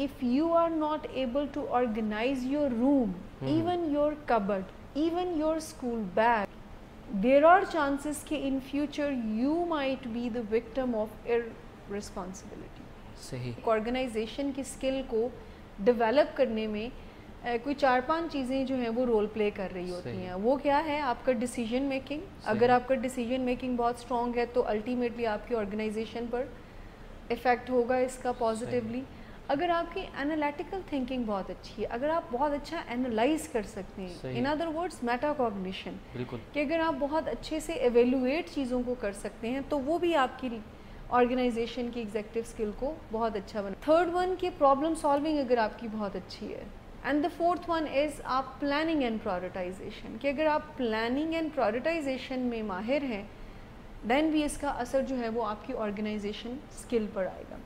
if you are not able to organize your room, even your cupboard, even your school bag, there are chances کہ in future you might be the victim of irresponsibility. صحیح. Organization کی skill کو develop کرنے میں کوئی 4-5 چیزیں جو ہیں وہ رول پلے کر رہی ہوتی ہیں. وہ کیا ہے؟ آپ کا ڈیسیجن میکنگ. اگر آپ کا ڈیسیجن میکنگ بہت اسٹرانگ ہے تو الٹیمیٹلی آپ کی آرگنائزیشن پر افیکٹ ہوگا اس کا پازیٹیولی. اگر آپ کی انالیٹیکل تھنکنگ بہت اچھی ہے, اگر آپ بہت اچھا اینالائز کر سکتے ہیں, in other words meta cognition, کہ اگر آپ بہت اچھے سے ایویلویٹ چیزوں کو کر سکتے ہیں تو وہ بھی آپ کی آرگنائزیشن کی ایگزیکٹو اسکل کو بہت اچھا بنا. تھرڈ ون کہ پرابلم سالونگ اگر آپ کی بہت اچھی ہے. And the fourth one is آپ پلاننگ اینڈ پرائورٹائزیشن, کہ اگر آپ پلاننگ اینڈ پرائورٹائزیشن میں ماہر ہیں دین بھی اس کا اثر جو ہے وہ آپ کی آرگنائزیشن اسکل پر آئے گا.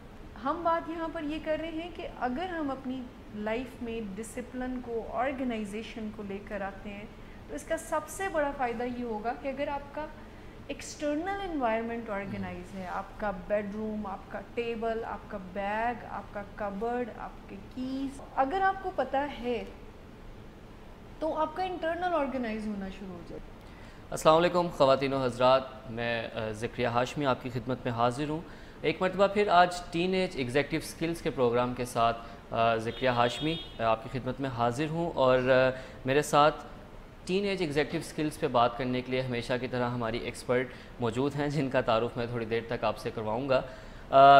ہم بات یہاں پر یہ کر رہے ہیں کہ اگر ہم اپنی لائف میں ڈسپلن کو, آرگنائزیشن کو لے کر آتے ہیں تو اس کا سب سے بڑا فائدہ یہ ہوگا کہ اگر آپ کا ایکسٹرنل انوائرمنٹ آرگنائز ہے, آپ کا بیڈ روم, آپ کا ٹیبل, آپ کا بیگ, آپ کا کبرڈ, آپ کے کیز, اگر آپ کو پتہ ہے تو آپ کا انٹرنل آرگنائز ہونا شروع ہو جائے. السلام علیکم خواتین و حضرات, میں ذکریہ ہاشمی آپ کی خدمت میں حاضر ہوں. ایک مرتبہ پھر آج ٹین ایج ایگزیکٹو سکلز کے پروگرام کے ساتھ ذکریہ ہاشمی آپ کی خدمت میں حاضر ہوں, اور میرے ساتھ ٹین ایج ایگزیکٹو سکلز پہ بات کرنے کے لیے ہمیشہ کی طرح ہماری ایکسپرٹ موجود ہیں, جن کا تعارف میں تھوڑی دیر تک آپ سے کرواؤں گا.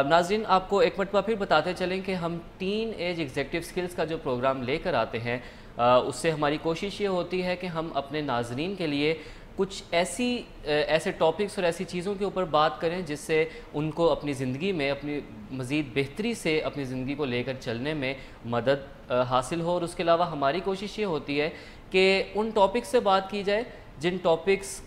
ناظرین, آپ کو ایک مرتبہ پھر بتاتے چلیں کہ ہم ٹین ایج ایگزیکٹو سکلز کا جو پروگرام لے کر آتے ہیں اس سے ہماری کوشش یہ ہوتی ہے کہ ہم اپنے ناظرین کے لیے کچھ ایسے ٹاپکس اور ایسی چیزوں کے اوپر بات کریں جس سے ان کو اپنی زندگی میں اپنی مزید بہتری سے اپنی زندگی کو لے کر چلنے میں مدد حاصل ہو. اور اس کے علاوہ ہماری کوشش یہ ہوتی ہے کہ ان ٹاپکس سے بات کی جائے جن ٹاپکس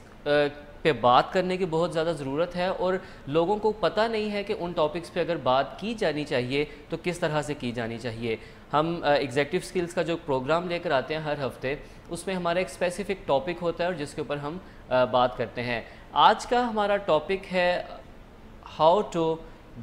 پہ بات کرنے کی بہت زیادہ ضرورت ہے اور لوگوں کو پتہ نہیں ہے کہ ان ٹاپکس پہ اگر بات کی جانی چاہیے تو کس طرح سے کی جانی چاہیے. ہم ایگزیکٹو سکلز کا جو پروگرام لے کر آتے ہیں ہر ہفتے, اس میں ہمارا ایک اسپیسیفک ٹاپک ہوتا ہے اور جس کے اوپر ہم بات کرتے ہیں. آج کا ہمارا ٹاپک ہے how to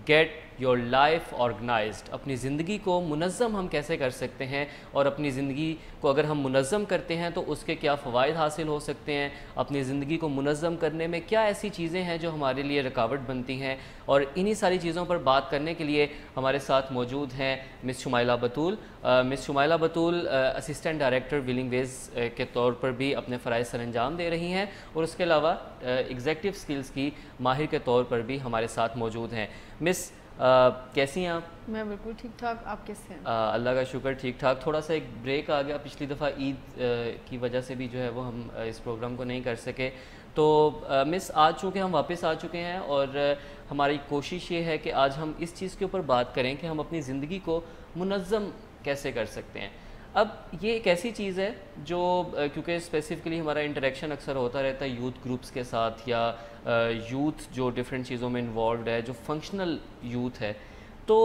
get your life organized. اپنی زندگی کو منظم ہم کیسے کر سکتے ہیں, اور اپنی زندگی کو اگر ہم منظم کرتے ہیں تو اس کے کیا فوائد حاصل ہو سکتے ہیں. اپنی زندگی کو منظم کرنے میں کیا ایسی چیزیں ہیں جو ہمارے لیے رکاوٹ بنتی ہیں. اور انہی ساری چیزوں پر بات کرنے کے لیے ہمارے ساتھ موجود ہیں مس شمائلہ بطول. مس شمائلہ بطول اسسٹنٹ ڈائریکٹر ویلنگ ویز کے طور پر بھی اپنے فرائض سر انجام دے رہی ہیں, اور اس کے علاوہ ایگزیکٹو سکلز کی ماہر کے طور پر بھی ہمارے ساتھ موجود ہیں. مس کیسی ہیں آپ؟ میں بالکل ٹھیک ٹھاک, آپ کیسے ہیں؟ اللہ کا شکر ٹھیک ٹھاک. تھوڑا سا ایک بریک آ گیا پچھلی دفعہ عید کی وجہ سے بھی جو ہے وہ ہم اس پروگرام کو نہیں کر سکے. تو مس آج چونکہ ہم واپس آ چکے ہیں اور ہماری کوشش یہ ہے کہ آج ہم اس چیز کے اوپر بات کریں کہ ہم اپنی زندگی کو منظم کیسے کر سکتے ہیں. اب یہ ایک ایسی چیز ہے جو کیونکہ اسپیسیفکلی ہمارا انٹریکشن اکثر ہوتا رہتا ہے یوتھ گروپس کے ساتھ, یا یوتھ جو ڈفرینٹ چیزوں میں انوالوڈ ہے, جو فنکشنل یوتھ ہے, تو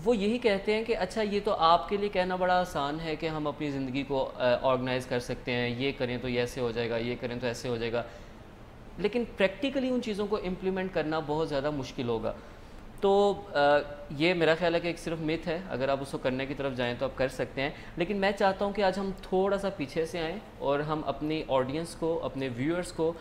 وہ یہی کہتے ہیں کہ اچھا یہ تو آپ کے لیے کہنا بڑا آسان ہے کہ ہم اپنی زندگی کو آرگنائز کر سکتے ہیں, یہ کریں تو یہ ایسے ہو جائے گا, یہ کریں تو ایسے ہو جائے گا, لیکن پریکٹیکلی ان چیزوں کو امپلیمنٹ کرنا بہت زیادہ مشکل ہوگا. تو یہ میرا خیال ہے کہ ایک صرف میتھ ہے, اگر آپ اس کو کرنے کی طرف جائیں تو آپ کر سکتے ہیں. لیکن میں چاہتا ہوں کہ آج ہم تھوڑا سا پیچھے سے آئیں اور ہم اپنی آڈینس کو, اپنے ویورز کو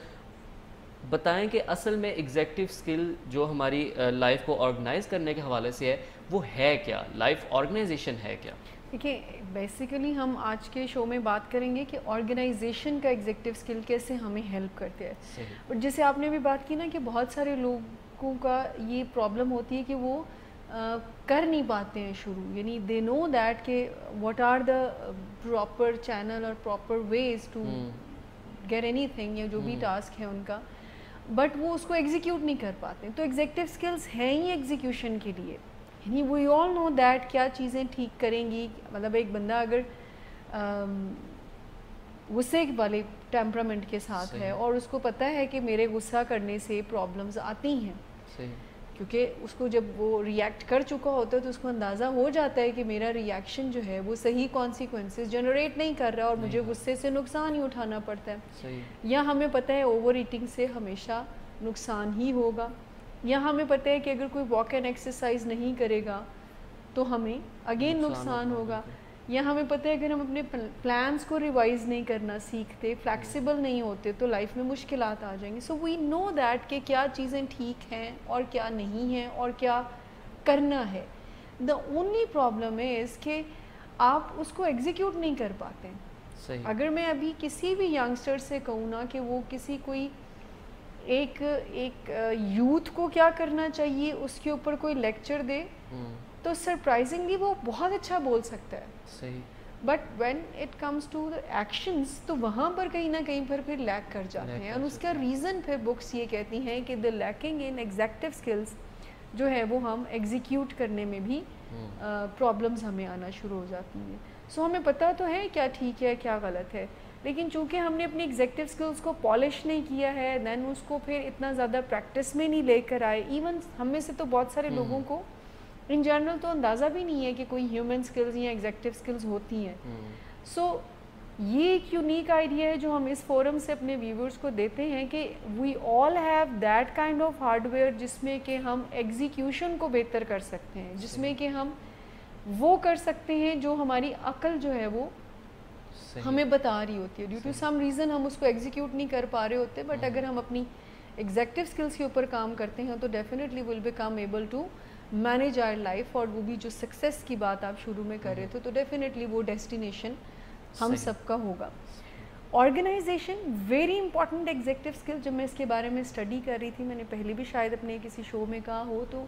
بتائیں کہ اصل میں ایگزیکٹو سکل جو ہماری لائف کو آرگنائز کرنے کے حوالے سے ہے وہ ہے کیا, لائف آرگنائزیشن ہے کیا. دیکھیے, بیسیکلی ہم آج کے شو میں بات کریں گے کہ آرگنائزیشن کا ایگزیکٹو سکل کیسے ہمیں ہیلپ کرتے ہیں. اور جیسے آپ نے بھی بات کی نا کہ بہت سارے لوگوں کا یہ پرابلم ہوتی ہے کہ وہ کر نہیں پاتے ہیں شروع, یعنی دے نو دیٹ کہ what are the proper channel اور پراپر ویز ٹو گیٹ اینی تھنگ, یا جو بھی ٹاسک ہے ان کا, بٹ وہ اس کو ایگزیکیوٹ نہیں کر پاتے. تو ایگزیکٹو سکلز ہیں ہی ایگزیکیوشن کے لیے, یعنی وی آل نو دیٹ کیا چیزیں ٹھیک کریں گی. مطلب ایک بندہ اگر غصے والے ٹیمپرامنٹ کے ساتھ ہے اور اس کو پتہ ہے کہ میرے غصہ کرنے سے پرابلمز آتی ہیں, کیونکہ اس کو جب وہ ریئیکٹ کر چکا ہوتا ہے تو اس کو اندازہ ہو جاتا ہے کہ میرا ریئیکشن جو ہے وہ صحیح کانسیکوینسز جنریٹ نہیں کر رہا اور مجھے غصے سے نقصان ہی اٹھانا پڑتا ہے. یا ہمیں پتہ ہے اوور ایٹنگ سے ہمیشہ نقصان ہی ہوگا, یا ہمیں پتہ ہے کہ اگر کوئی واک اینڈ ایکسرسائز نہیں کرے گا تو ہمیں اگین نقصان ہوگا. یا ہمیں پتہ ہے اگر ہم اپنے پلانس کو ریوائز نہیں کرنا سیکھتے, فلیکسیبل نہیں ہوتے, تو لائف میں مشکلات آ جائیں گی. سو وی نو دیٹ کہ کیا چیزیں ٹھیک ہیں اور کیا نہیں ہیں اور کیا کرنا ہے. دا اونلی پرابلم از کہ آپ اس کو ایگزیکیوٹ نہیں کر پاتے. اگر میں ابھی کسی بھی ینگسٹر سے کہوں نا کہ وہ کسی کوئی ایک یوتھ کو کیا کرنا چاہیے اس کے اوپر کوئی لیکچر دے تو سرپرائزنگلی وہ بہت اچھا بول سکتا ہے. صحیح. But when it comes to the actions تو وہاں پر کہیں نہ کہیں پر پھر لیک کر جاتے ہیں. اور اس کا ریزن پھر بکس یہ کہتی ہیں کہ دا لیکنگ ان ایگزیکٹو اسکلز جو ہے وہ ہم ایگزیکیوٹ کرنے میں بھی پرابلمز ہمیں آنا شروع ہو جاتی ہیں. سو ہمیں پتہ تو ہے کیا ٹھیک ہے کیا غلط ہے, لیکن چونکہ ہم نے اپنی ایگزیکٹو اسکلز کو پالش نہیں کیا ہے, دین اس کو پھر اتنا زیادہ پریکٹس میں نہیں لے کر آئے. ایون ہم میں سے تو بہت سارے لوگوں کو ان جنرل تو اندازہ بھی نہیں ہے کہ کوئی ہیومن اسکلز یا ایگزیکٹو اسکلز ہوتی ہیں. سو یہ ایک یونیک آئیڈیا ہے جو ہم اس فورم سے اپنے ویورز کو دیتے ہیں کہ we all have that kind of hardware جس میں کہ ہم ایگزیکیوشن کو بہتر کر سکتے ہیں, جس میں کہ ہم وہ کر سکتے ہیں جو ہماری عقل جو ہے وہ ہمیں بتا رہی ہوتی ہے. ڈیو ٹو سم ریزن ہم اس کو ایگزیکیوٹ نہیں کر پا رہے ہوتے, بٹ اگر ہم اپنی ایگزیکٹو اسکلس کے اوپر کام کرتے ہیں تو definitely will become able to manage our life. اور وہ بھی جو سکسیس کی بات آپ شروع میں کر رہے تھے تو ڈیفینیٹلی وہ ڈیسٹینیشن ہم سب کا ہوگا. Organization very important executive skill. جب میں اس کے بارے میں اسٹڈی کر رہی تھی, میں نے پہلے بھی شاید اپنے کسی شو میں کہا ہو, تو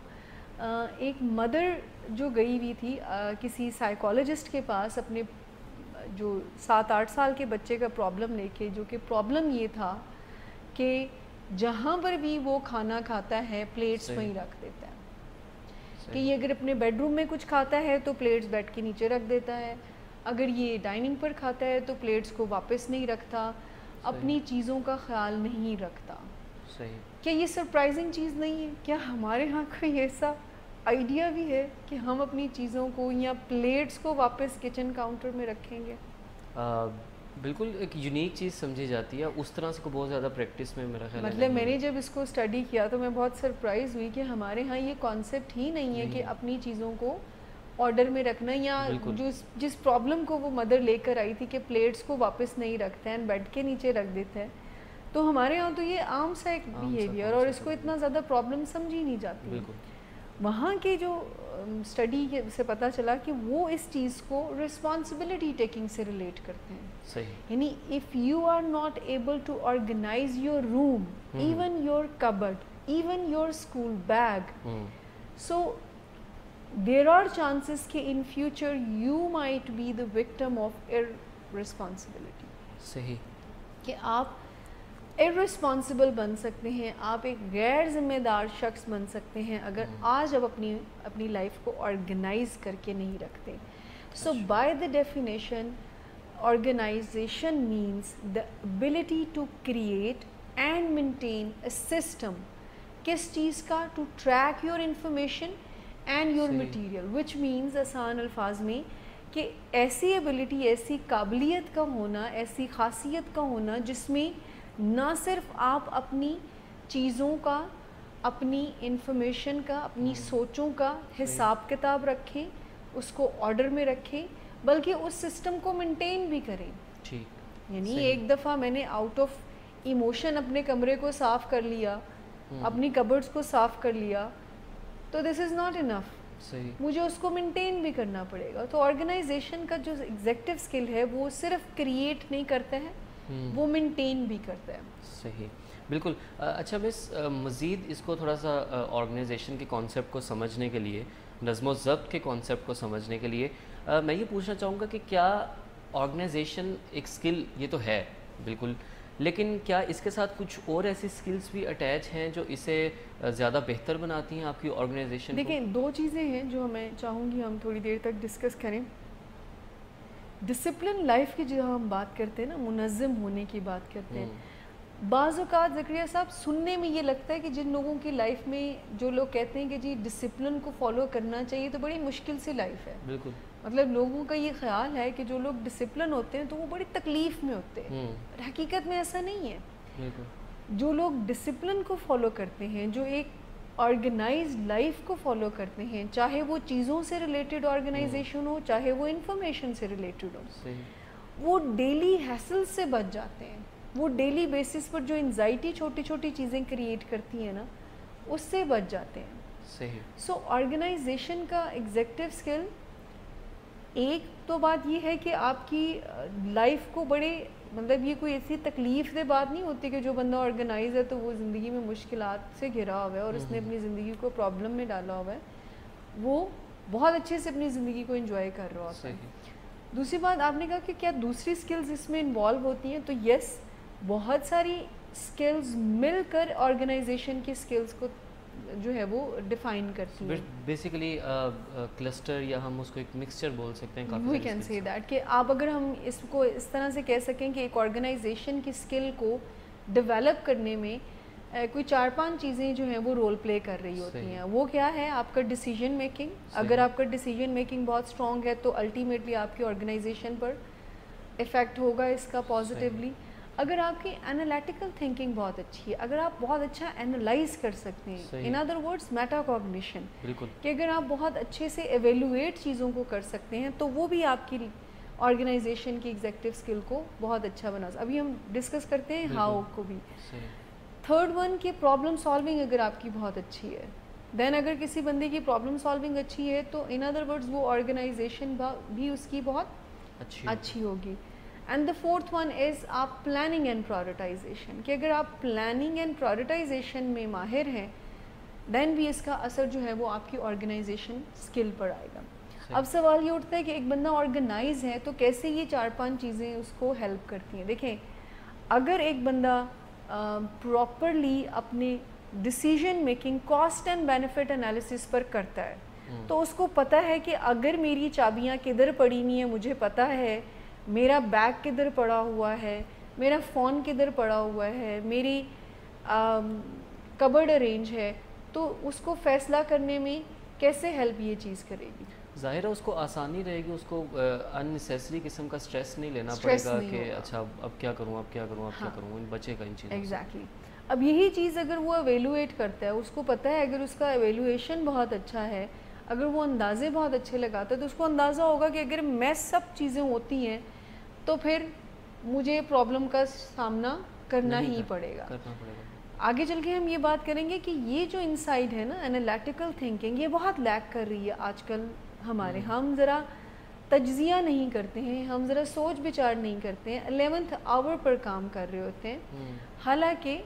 ایک مدر جو گئی ہوئی تھی کسی سائیکالوجسٹ کے پاس اپنے جو 7-8 سال کے بچے کا پرابلم لے کے, جو کہ پرابلم یہ تھا کہ جہاں پر بھی وہ کھانا کھاتا ہے پلیٹس وہیں رکھ دیتا ہے. کہ یہ اگر اپنے بیڈ روم میں کچھ کھاتا ہے تو پلیٹس بیڈ کے نیچے رکھ دیتا ہے, اگر یہ ڈائننگ پر کھاتا ہے تو پلیٹس کو واپس نہیں رکھتا, اپنی چیزوں کا خیال نہیں رکھتا. کیا یہ سرپرائزنگ چیز نہیں ہے؟ کیا ہمارے ہاں کوئی ایسا آئیڈیا بھی ہے کہ ہم اپنی چیزوں کو یا پلیٹس کو واپس کچن کاؤنٹر میں رکھیں گے؟ بالکل ایک یونیک چیز سمجھی جاتی ہے, اس طرح سے کو بہت زیادہ پریکٹس میں میرا خیال ہے. مطلب میں نے جب اس کو اسٹڈی کیا تو میں بہت سرپرائز ہوئی کہ ہمارے ہاں یہ کانسیپٹ ہی نہیں ہے کہ اپنی چیزوں کو آرڈر میں رکھنا, یا جس پرابلم کو وہ مدر لے کر آئی تھی کہ پلیٹس کو واپس نہیں رکھتا ہے, بیڈ کے نیچے رکھ دیتا ہے, تو ہمارے ہاں تو یہ عام سا ایک بیہیویئر اور اس کو اتنا زیادہ پرابلم سمجھی نہیں جاتی. وہاں کے جو اسٹڈی سے پتہ چلا کہ وہ اس چیز کو رسپانسبلٹی ٹیکنگ سے ریلیٹ کرتے ہیں. یعنی if you are not able to organise your room, even your cupboard, even your school bag, so there are chances کہ in future you might be the victim of irresponsibility. صحیح. کہ آپ irresponsible بن سکتے ہیں, آپ ایک غیر ذمہ دار شخص بن سکتے ہیں اگر آج آپ اپنی لائف کو آرگنائز کر کے نہیں رکھتے. So by the definition organization means the ability to create and maintain a system. کس چیز کا؟ To track your information and your material, which means آسان الفاظ میں کہ ایسی ایبلٹی, ایسی قابلیت کا ہونا, ایسی خاصیت کا ہونا جس میں نہ صرف آپ اپنی چیزوں کا, اپنی انفارمیشن کا, اپنی سوچوں کا حساب کتاب رکھیں, اس کو آرڈر میں رکھیں, بلکہ اس سسٹم کو مینٹین بھی کریں. یعنی ایک دفعہ میں نے آؤٹ آف ایموشن اپنے کمرے کو صاف کر لیا, اپنی کبرڈز کو صاف کر لیا, تو دس از ناٹ انف. مجھے اس کو مینٹین بھی کرنا پڑے گا. تو آرگنائزیشن کا جو ایگزیکٹو اسکل ہے وہ صرف کریٹ نہیں کرتا ہے, وہ مینٹین بھی کرتا ہے. صحیح, بالکل. اچھا بس مزید اس کو تھوڑا سا آرگنائزیشن کے کانسیپٹ کو سمجھنے کے لیے, نظم و ضبط کے کانسیپٹ کو سمجھنے کے لیے میں یہ پوچھنا چاہوں گا کہ کیا آرگنائزیشن ایک اسکل یہ تو ہے بالکل, لیکن کیا اس کے ساتھ کچھ اور ایسی اسکلس بھی اٹیچ ہیں جو اسے زیادہ بہتر بناتی ہیں آپ کی آرگنائزیشن؟ دیکھیں, دو چیزیں ہیں جو میں چاہوں گی ہم تھوڑی دیر تک ڈسکس کریں. ڈسپلن لائف کی جو ہم بات کرتے ہیں نا, منظم ہونے کی بات کرتے ہیں, بعض اوقات زکریا صاحب سننے میں یہ لگتا ہے کہ جن لوگوں کی لائف میں جو لوگ کہتے ہیں کہ جی ڈسپلن کو فالو کرنا چاہیے تو بڑی مشکل سی لائف ہے. بالکل. مطلب لوگوں کا یہ خیال ہے کہ جو لوگ ڈسپلن ہوتے ہیں تو وہ بڑی تکلیف میں ہوتے ہیں. حقیقت میں ایسا نہیں ہے. جو لوگ ڈسپلن کو فالو کرتے ہیں, جو ایک آرگنائزڈ لائف کو فالو کرتے ہیں, چاہے وہ چیزوں سے ریلیٹڈ آرگنائزیشن ہو, چاہے وہ انفارمیشن سے ریلیٹڈ ہو, وہ ڈیلی ہیسل سے بچ جاتے ہیں. وہ ڈیلی بیسس پر جو انزائٹی چھوٹی چھوٹی چیزیں کریٹ کرتی ہیں نا, اس سے بچ جاتے ہیں. سو آرگنائزیشن کا ایگزیکٹو اسکل, ایک تو بات یہ ہے کہ آپ کی لائف کو بڑے, مطلب یہ کوئی ایسی تکلیف دہ بات نہیں ہوتی کہ جو بندہ آرگنائز ہے تو وہ زندگی میں مشکلات سے گھرا ہوا ہے اور اس نے اپنی زندگی کو پرابلم میں ڈالا ہوا ہے, وہ بہت اچھے سے اپنی زندگی کو انجوائے کر رہا ہوتا ہے. دوسری بات آپ نے کہا کہ کیا دوسری سکلز اس میں انوالو ہوتی ہیں, تو یس, بہت ساری سکلز مل کر آرگنائزیشن کی سکلز کو جو ہے وہ ڈیفائن کرتی ہیں. بیسیکلی کلسٹر, یا ہم اس کو ایک مکسچر بول سکتے ہیں. وی کین سے دیٹ کہ آپ اگر ہم اس کو اس طرح سے کہہ سکیں کہ ایک آرگنائزیشن کی اسکل کو ڈیولپ کرنے میں کوئی 4-5 چیزیں جو ہیں وہ رول پلے کر رہی ہوتی ہیں. وہ کیا ہے, آپ کا ڈیسیجن میکنگ. اگر آپ کا ڈیسیجن میکنگ بہت اسٹرانگ ہے تو الٹیمیٹلی آپ کی آرگنائزیشن پر افیکٹ ہوگا اس کا پازیٹیولی. اگر آپ کی انالیٹیکل تھنکنگ بہت اچھی ہے, اگر آپ بہت اچھا انالائز کر سکتے ہیں, in other words meta cognition, کہ اگر آپ بہت اچھے سے ایویلویٹ چیزوں کو کر سکتے ہیں تو وہ بھی آپ کی آرگنائزیشن کی ایگزیکٹو اسکل کو بہت اچھا بنا. ابھی ہم ڈسکس کرتے ہیں ہاؤ کو بھی. تھرڈ ون کہ پرابلم سالونگ اگر آپ کی بہت اچھی ہے, دین اگر کسی بندے کی پرابلم سالونگ اچھی ہے تو ان ادر ورڈز وہ آرگنائزیشن بھی اس کی بہت اچھی ہوگی. And the fourth one is آپ پلاننگ اینڈ پرائورٹائزیشن, کہ اگر آپ پلاننگ اینڈ پرائورٹائزیشن میں ماہر ہیں دین بھی اس کا اثر جو ہے وہ آپ کی آرگنائزیشن اسکل پر آئے گا. اب سوال یہ اٹھتا ہے کہ ایک بندہ آرگنائز ہے تو کیسے یہ 4-5 چیزیں اس کو ہیلپ کرتی ہیں. دیکھیں, اگر ایک بندہ پراپرلی اپنے decision making cost and benefit analysis پر کرتا ہے تو اس کو پتہ ہے کہ اگر میری چابیاں کدھر پڑی ہوئی ہیں, مجھے پتہ ہے میرا بیگ کدھر پڑا ہوا ہے, میرا فون کدھر پڑا ہوا ہے, میری کبرڈ ارینج ہے, تو اس کو فیصلہ کرنے میں کیسے ہیلپ یہ چیز کرے گی. ظاہر ہے اس کو آسانی رہے گی, اس کو اننیسیسری قسم کا سٹریس نہیں لینا پڑے گا کہ اچھا اب کیا کروں, اب کیا کروں, اب کیا کروں, بچے کا ان چیزوں. ایگزیکٹلی. اب یہی چیز اگر وہ ایویلویٹ کرتا ہے, اس کو پتہ ہے اگر اس کا ایویلویشن بہت اچھا ہے, اگر وہ اندازے بہت اچھے لگاتا ہے تو اس کو اندازہ ہوگا کہ اگر میں سب چیزیں ہوتی ہیں تو پھر مجھے پرابلم کا سامنا کرنا ہی پڑے گا. آگے چل کے ہم یہ بات کریں گے کہ یہ جو انسائٹ ہے نا, انالیٹیکل تھنکنگ, یہ بہت لیک کر رہی ہے آج کل ہمارے. ہم ذرا تجزیہ نہیں کرتے ہیں, ہم ذرا سوچ بچار نہیں کرتے ہیں, 11th آور پر کام کر رہے ہوتے ہیں, حالانکہ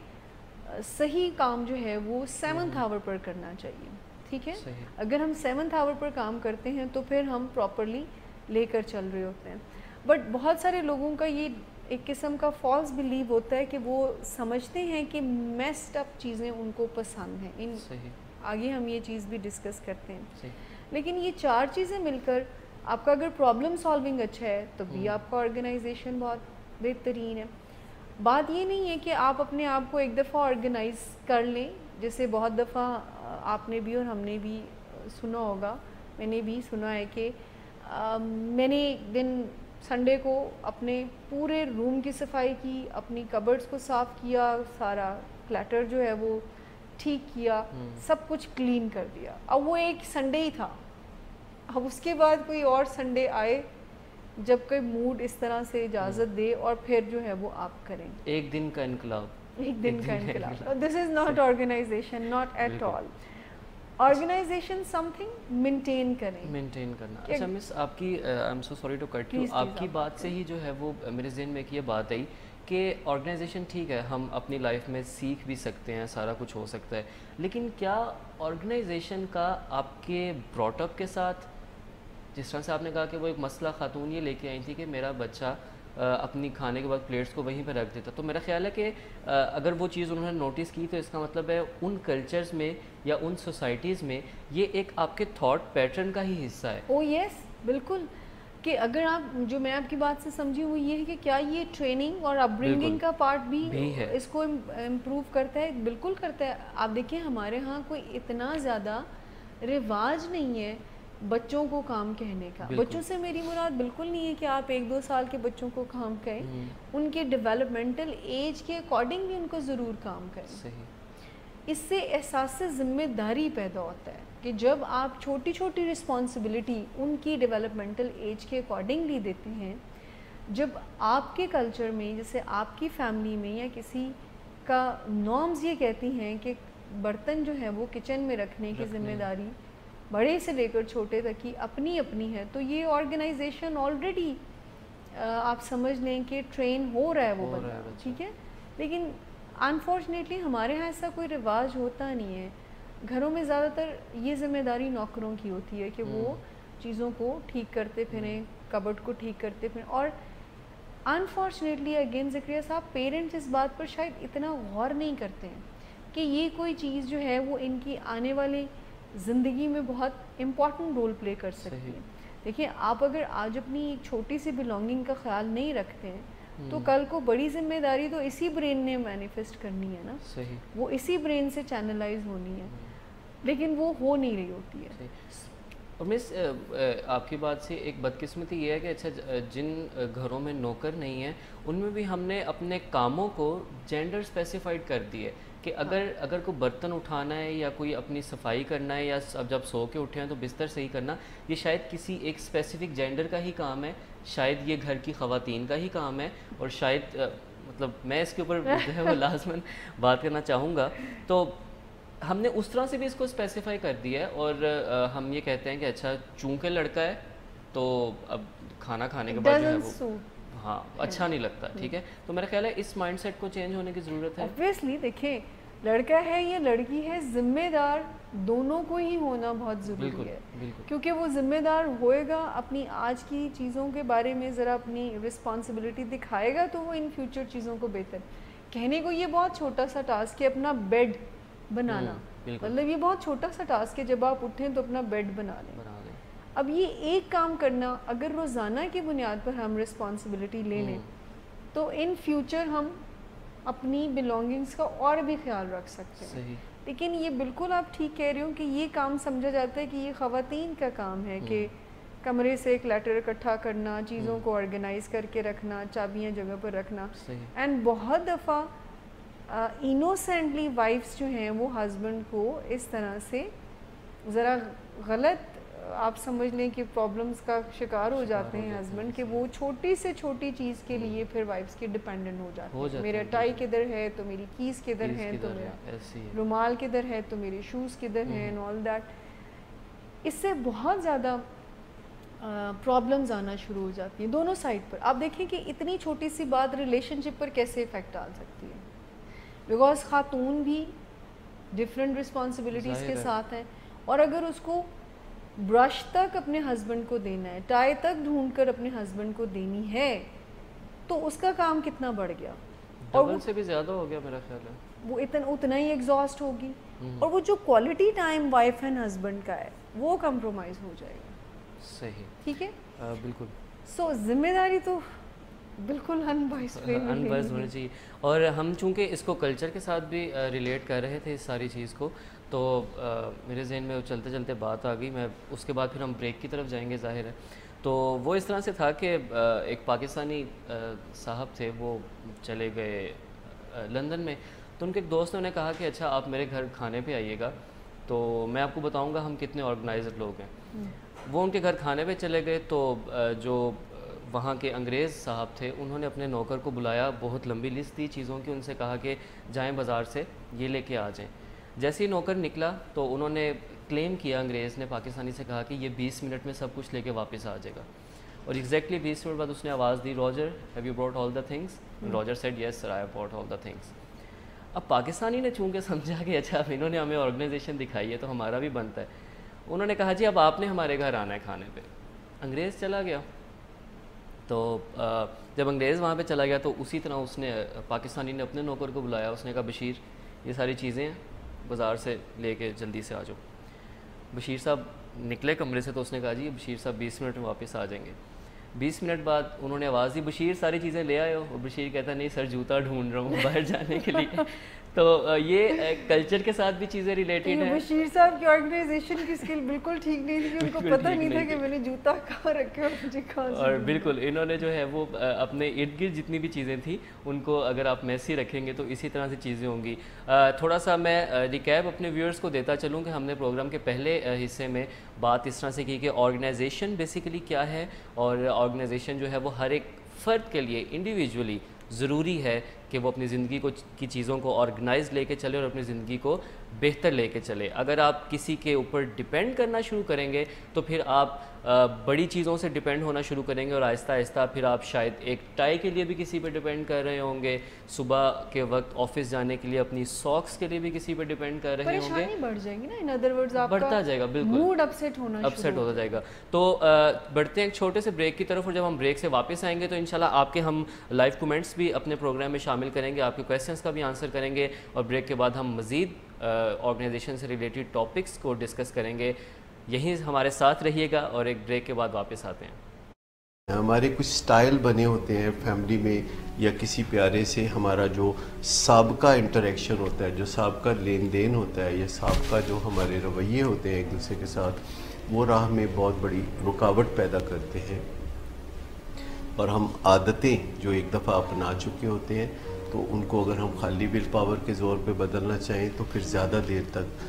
صحیح کام جو ہے وہ 7th آور پر کرنا چاہیے. ٹھیک ہے, اگر ہم 7th آور پر کام کرتے ہیں تو پھر ہم پراپرلی لے کر چل رہے ہوتے ہیں. بٹ بہت سارے لوگوں کا یہ ایک قسم کا فالس بلیو ہوتا ہے کہ وہ سمجھتے ہیں کہ میسڈ اپ چیزیں ان کو پسند ہیں. آگے ہم یہ چیز بھی ڈسکس کرتے ہیں. لیکن یہ 4 چیزیں مل کر آپ کا اگر پرابلم سالونگ اچھا ہے تو بھی آپ کا آرگنائزیشن بہت بہترین ہے. بات یہ نہیں ہے کہ آپ اپنے آپ کو ایک دفعہ آرگنائز کر لیں, جیسے بہت دفعہ آپ نے بھی اور ہم نے بھی سنا ہوگا, میں نے بھی سنا ہے کہ میں نے ایک دن سنڈے کو اپنے پورے روم کی صفائی کی, اپنی کبرڈز کو صاف کیا, سارا کلیٹر جو ہے وہ ٹھیک کیا, سب کچھ کلین کر دیا. اب وہ ایک سنڈے ہی تھا. اب اس کے بعد کوئی اور سنڈے آئے جب کوئی موڈ اس طرح سے اجازت دے اور پھر جو ہے وہ آپ کریں. ایک دن کا انقلاب, ایک دن کا انقلاب. This is not organisation, not at all. Organisation something maintain کرنا. اچھا مس, آپ کی I am so sorry to cut you, آپ کی بات سے ہی جو ہے وہ میرے ذہن میں ایک یہ بات آئی کہ آرگنائزیشن ٹھیک ہے, ہم اپنی لائف میں سیکھ بھی سکتے ہیں, سارا کچھ ہو سکتا ہے, لیکن کیا آرگنائزیشن کا آپ کے براٹ اپ کے ساتھ, جس طرح سے آپ نے کہا کہ وہ ایک مسئلہ خاتون یہ لے کے آئی تھی کہ میرا بچہ اپنی کھانے کے بعد پلیٹس کو وہیں پہ رکھ دیتا, تو میرا خیال ہے کہ اگر وہ چیز انہوں نے نوٹس کی تو اس کا مطلب ہے ان کلچرز میں یا ان سوسائٹیز میں یہ ایک آپ کے تھاٹ پیٹرن کا ہی حصہ ہے. او یس, بالکل. کہ اگر آپ, جو میں آپ کی بات سے سمجھی وہ یہ ہے کہ کیا یہ ٹریننگ اور اپ برنگنگ کا پارٹ بھی ہے, اس کو امپروو کرتا ہے. بالکل کرتا ہے. آپ دیکھیں ہمارے ہاں کوئی اتنا زیادہ رواج نہیں ہے بچوں کو کام کہنے کا. بچوں سے میری مراد بالکل نہیں ہے کہ آپ 1-2 سال کے بچوں کو کام کہیں, ان کے ڈیولپمنٹل ایج کے اکارڈنگ بھی ان کو ضرور کام کریں. اس سے احساس ذمہ داری پیدا ہوتا ہے کہ جب آپ چھوٹی چھوٹی رسپانسبلٹی ان کی ڈیولپمنٹل ایج کے اکارڈنگلی دیتے ہیں. جب آپ کے کلچر میں جیسے آپ کی فیملی میں یا کسی کا نارمز یہ کہتی ہیں کہ برتن جو ہے وہ کچن میں رکھنے کی ذمہ داری بڑے سے لے کر چھوٹے تک کی اپنی اپنی ہے, تو یہ آرگنائزیشن آلریڈی آپ سمجھ لیں کہ ٹرین ہو رہا ہے وہ بندہ, ٹھیک ہے. لیکن انفارچونیٹلی ہمارے یہاں ایسا کوئی رواج ہوتا نہیں ہے. گھروں میں زیادہ تر یہ ذمہ داری نوکروں کی ہوتی ہے کہ وہ چیزوں کو ٹھیک کرتے پھریں, کبڈ کو ٹھیک کرتے پھریں. اور انفارچونیٹلی اگین ذکریہ صاحب پیرنٹس اس بات پر شاید اتنا غور نہیں کرتے ہیں کہ یہ کوئی چیز جو ہے وہ ان کی آنے والی زندگی میں بہت امپورٹنٹ رول پلے کر سکتی ہے. دیکھیں آپ اگر آج اپنی ایک چھوٹی سی بلونگنگ کا خیال نہیں رکھتے ہیں تو کل کو بڑی ذمہ داری تو اسی برین نے مینیفیسٹ کرنی ہے نا, وہ اسی برین سے چینلائز ہونی ہے, لیکن وہ ہو نہیں رہی ہوتی ہے. اور مس آپ کی بات سے ایک بدقسمتی یہ ہے کہ اچھا جن گھروں میں نوکر نہیں ہیں ان میں بھی ہم نے اپنے کاموں کو جینڈر اسپیسیفائڈ کر دی ہے کہ اگر کوئی برتن اٹھانا ہے یا کوئی اپنی صفائی کرنا ہے یا اب جب سو کے اٹھے ہیں تو بستر صحیح کرنا, یہ شاید کسی ایک اسپیسیفک جینڈر کا ہی کام ہے, شاید یہ گھر کی خواتین کا ہی کام ہے. اور شاید مطلب میں اس کے اوپر جو ہے وہ لازماً بات کرنا چاہوں گا. تو ہم نے اس طرح سے بھی اس کو اسپیسیفائی کر دیا ہے اور ہم یہ کہتے ہیں کہ اچھا چونکہ لڑکا ہے تو اب کھانا کھانے کے بعد جو ہے وہ ہاں اچھا نہیں لگتا, ٹھیک ہے. تو میرا خیال ہے اس مائنڈ سیٹ کو چینج ہونے کی ضرورت ہے. اوبویسلی دیکھیں لڑکا ہے یا لڑکی ہے, ذمہ دار دونوں کو ہی ہونا بہت ضروری ہے, کیونکہ وہ ذمہ دار ہوئے گا, اپنی آج کی چیزوں کے بارے میں ذرا اپنی رسپانسبلٹی دکھائے گا تو وہ ان فیوچر چیزوں کو بہتر. کہنے کو یہ بہت چھوٹا سا ٹاسک ہے اپنا بیڈ بنانا, مطلب یہ بہت چھوٹا سا ٹاسک ہے جب آپ اٹھیں تو اپنا بیڈ بنا لیں. اب یہ ایک کام کرنا اگر روزانہ کی بنیاد پر ہم رسپانسبلٹی لے لیں تو ان فیوچر ہم اپنی بلونگنگس کا اور بھی خیال رکھ سکتے ہیں. لیکن یہ بالکل آپ ٹھیک کہہ رہے ہو کہ یہ کام سمجھا جاتا ہے کہ یہ خواتین کا کام ہے کہ کمرے سے ایک لیٹر اکٹھا کرنا, چیزوں کو آرگنائز کر کے رکھنا, چابیاں جگہ پر رکھنا. اینڈ بہت دفعہ انوسینٹلی وائفس جو ہیں وہ ہسبینڈ کو اس طرح سے ذرا غلط آپ سمجھ لیں کہ پرابلمس کا شکار ہو جاتے ہیں ہسبینڈ کہ وہ چھوٹی سے چھوٹی چیز کے لیے پھر وائفس کے ڈپینڈنٹ ہو جاتے ہیں. میرا ٹائی کدھر ہے تو میری کیز کدھر ہے, تو میرا رومال کدھر ہے تو میرے شوز کدھر ہیں, اینڈ آل دیٹ. اس سے بہت زیادہ پرابلمز آنا شروع ہو جاتی ہیں دونوں سائڈ پر. آپ دیکھیں کہ اتنی چھوٹی سی بات ریلیشن شپ پر کیسے افیکٹ ڈال سکتی ہے, بیکاز خاتون بھی ڈفرینٹ رسپانسبلٹیز کے ساتھ ہیں, اور اگر اس کو برش تک اپنے ہسبینڈ کو دینا ہے, ٹائی تک ڈھونڈ کر اپنے ہسبینڈ کو دینی ہے, تو اس کا کام کتنا بڑھ گیا, ڈبل سے بھی زیادہ ہو گیا میرا خیال ہے. وہ اتنا ہی ایگزاسٹ ہوگی, اور وہ جو quality time wife and husband کا ہے وہ کمپرومائز ہو جائے گا. صحیح, ٹھیک ہے, بالکل. سو ذمہ داری تو بالکل انبائسڈ ہونی چاہیے. اور ہم چونکہ اس کو کلچر کے ساتھ بھی ریلیٹ کر رہے تھے اس ساری چیز کو, تو میرے ذہن میں چلتے چلتے بات آ گئی. میں اس کے بعد پھر ہم بریک کی طرف جائیں گے ظاہر ہے. تو وہ اس طرح سے تھا کہ ایک پاکستانی صاحب تھے, وہ چلے گئے لندن میں, تو ان کے ایک دوست نے انہیں کہا کہ اچھا آپ میرے گھر کھانے پہ آئیے گا تو میں آپ کو بتاؤں گا ہم کتنے آرگنائزڈ لوگ ہیں. وہ ان کے گھر کھانے پہ چلے گئے, تو جو وہاں کے انگریز صاحب تھے انہوں نے اپنے نوکر کو بلایا, بہت لمبی لسٹ دی چیزوں کی, ان سے کہا کہ جائیں بازار سے یہ لے کے آ جائیں. جیسے ہی نوکر نکلا تو انہوں نے کلیم کیا, انگریز نے پاکستانی سے کہا کہ یہ 20 منٹ میں سب کچھ لے کے واپس آ جائے گا. اور ایگزیکٹلی 20 منٹ بعد اس نے آواز دی, Roger have you brought all the things? Roger said yes sir I have brought all the things. اب پاکستانی نے چونکہ سمجھا کہ اچھا اب انہوں نے ہمیں آرگنائزیشن دکھائی ہے تو ہمارا بھی بنتا ہے, انہوں نے کہا جی اب آپ نے ہمارے گھر آنا ہے کھانے پہ. انگریز چلا گیا. تو جب انگریز وہاں پہ چلا گیا تو اسی طرح اس نے پاکستانی نے اپنے نوکر کو بلایا, اس نے کہا بشیر یہ ساری چیزیں ہیں بازار سے لے کے جلدی سے آ جاؤ. بشیر صاحب نکلے کمرے سے تو اس نے کہا جی بشیر صاحب 20 منٹ میں واپس آ جائیں گے. 20 منٹ بعد انہوں نے آواز دی بشیر ساری چیزیں لے آئے ہو, اور بشیر کہتا نہیں سر جوتا ڈھونڈ رہا ہوں باہر جانے کے لیے. تو یہ کلچر کے ساتھ بھی چیزیں ریلیٹڈ ہیں. بشیر صاحب کی آرگنائزیشن کی اسکل بالکل ٹھیک نہیں تھی, ان کو پتہ نہیں تھا کہ میں نے جوتا کہاں رکھے اور مجھے کہاں. اور بالکل انہوں نے جو ہے وہ اپنے ارد گرد جتنی بھی چیزیں تھیں ان کو اگر آپ میسی رکھیں گے تو اسی طرح سے چیزیں ہوں گی. تھوڑا سا میں ریکیپ اپنے ویورز کو دیتا چلوں کہ ہم نے پروگرام کے پہلے حصے میں بات اس طرح سے کی کہ آرگنائزیشن بیسیکلی کیا ہے, اور آرگنائزیشن جو ہے وہ ہر ایک فرد کے لیے انڈیویجولی ضروری ہے کہ وہ اپنی زندگی کی چیزوں کو آرگنائز لے کے چلے اور اپنی زندگی کو بہتر لے کے چلے. اگر آپ کسی کے اوپر ڈیپینڈ کرنا شروع کریں گے تو پھر آپ بڑی چیزوں سے ڈیپینڈ ہونا شروع کریں گے, اور آہستہ آہستہ پھر آپ شاید ایک ٹائی کے لیے بھی کسی پہ ڈیپینڈ کر رہے ہوں گے, صبح کے وقت آفس جانے کے لیے اپنی ساکس کے لیے بھی کسی پہ ڈیپینڈ کر رہے ہوں گے. پریشانی بڑھ جائے گی نا, ان ادر ورڈز آپ بڑھتا جائے گا, بالکل موڈ اپسیٹ ہوتا جائے گا. تو بڑھتے ہیں ایک چھوٹے سے بریک کی طرف, اور جب ہم بریک سے واپس آئیں گے تو انشاءاللہ آپ کے ہم لائیو کومنٹس بھی اپنے پروگرام میں شامل کریں گے, آپ کے کویسچنس کا بھی آنسر کریں گے, اور بریک کے بعد ہم مزید آرگنائزیشن سے ریلیٹڈ ٹاپکس کو ڈسکس کریں گے. یہیں ہمارے ساتھ رہیے گا اور ایک بریک کے بعد واپس آتے ہیں. ہمارے کچھ سٹائل بنے ہوتے ہیں فیملی میں یا کسی پیارے سے, ہمارا جو سابقہ انٹریکشن ہوتا ہے, جو سابقہ لین دین ہوتا ہے, یا سابقہ جو ہمارے رویے ہوتے ہیں ایک دوسرے کے ساتھ, وہ راہ میں بہت بڑی رکاوٹ پیدا کرتے ہیں. اور ہم عادتیں جو ایک دفعہ اپنا چکے ہوتے ہیں تو ان کو اگر ہم خالی ول پاور کے زور پہ بدلنا چاہیں تو پھر زیادہ دیر تک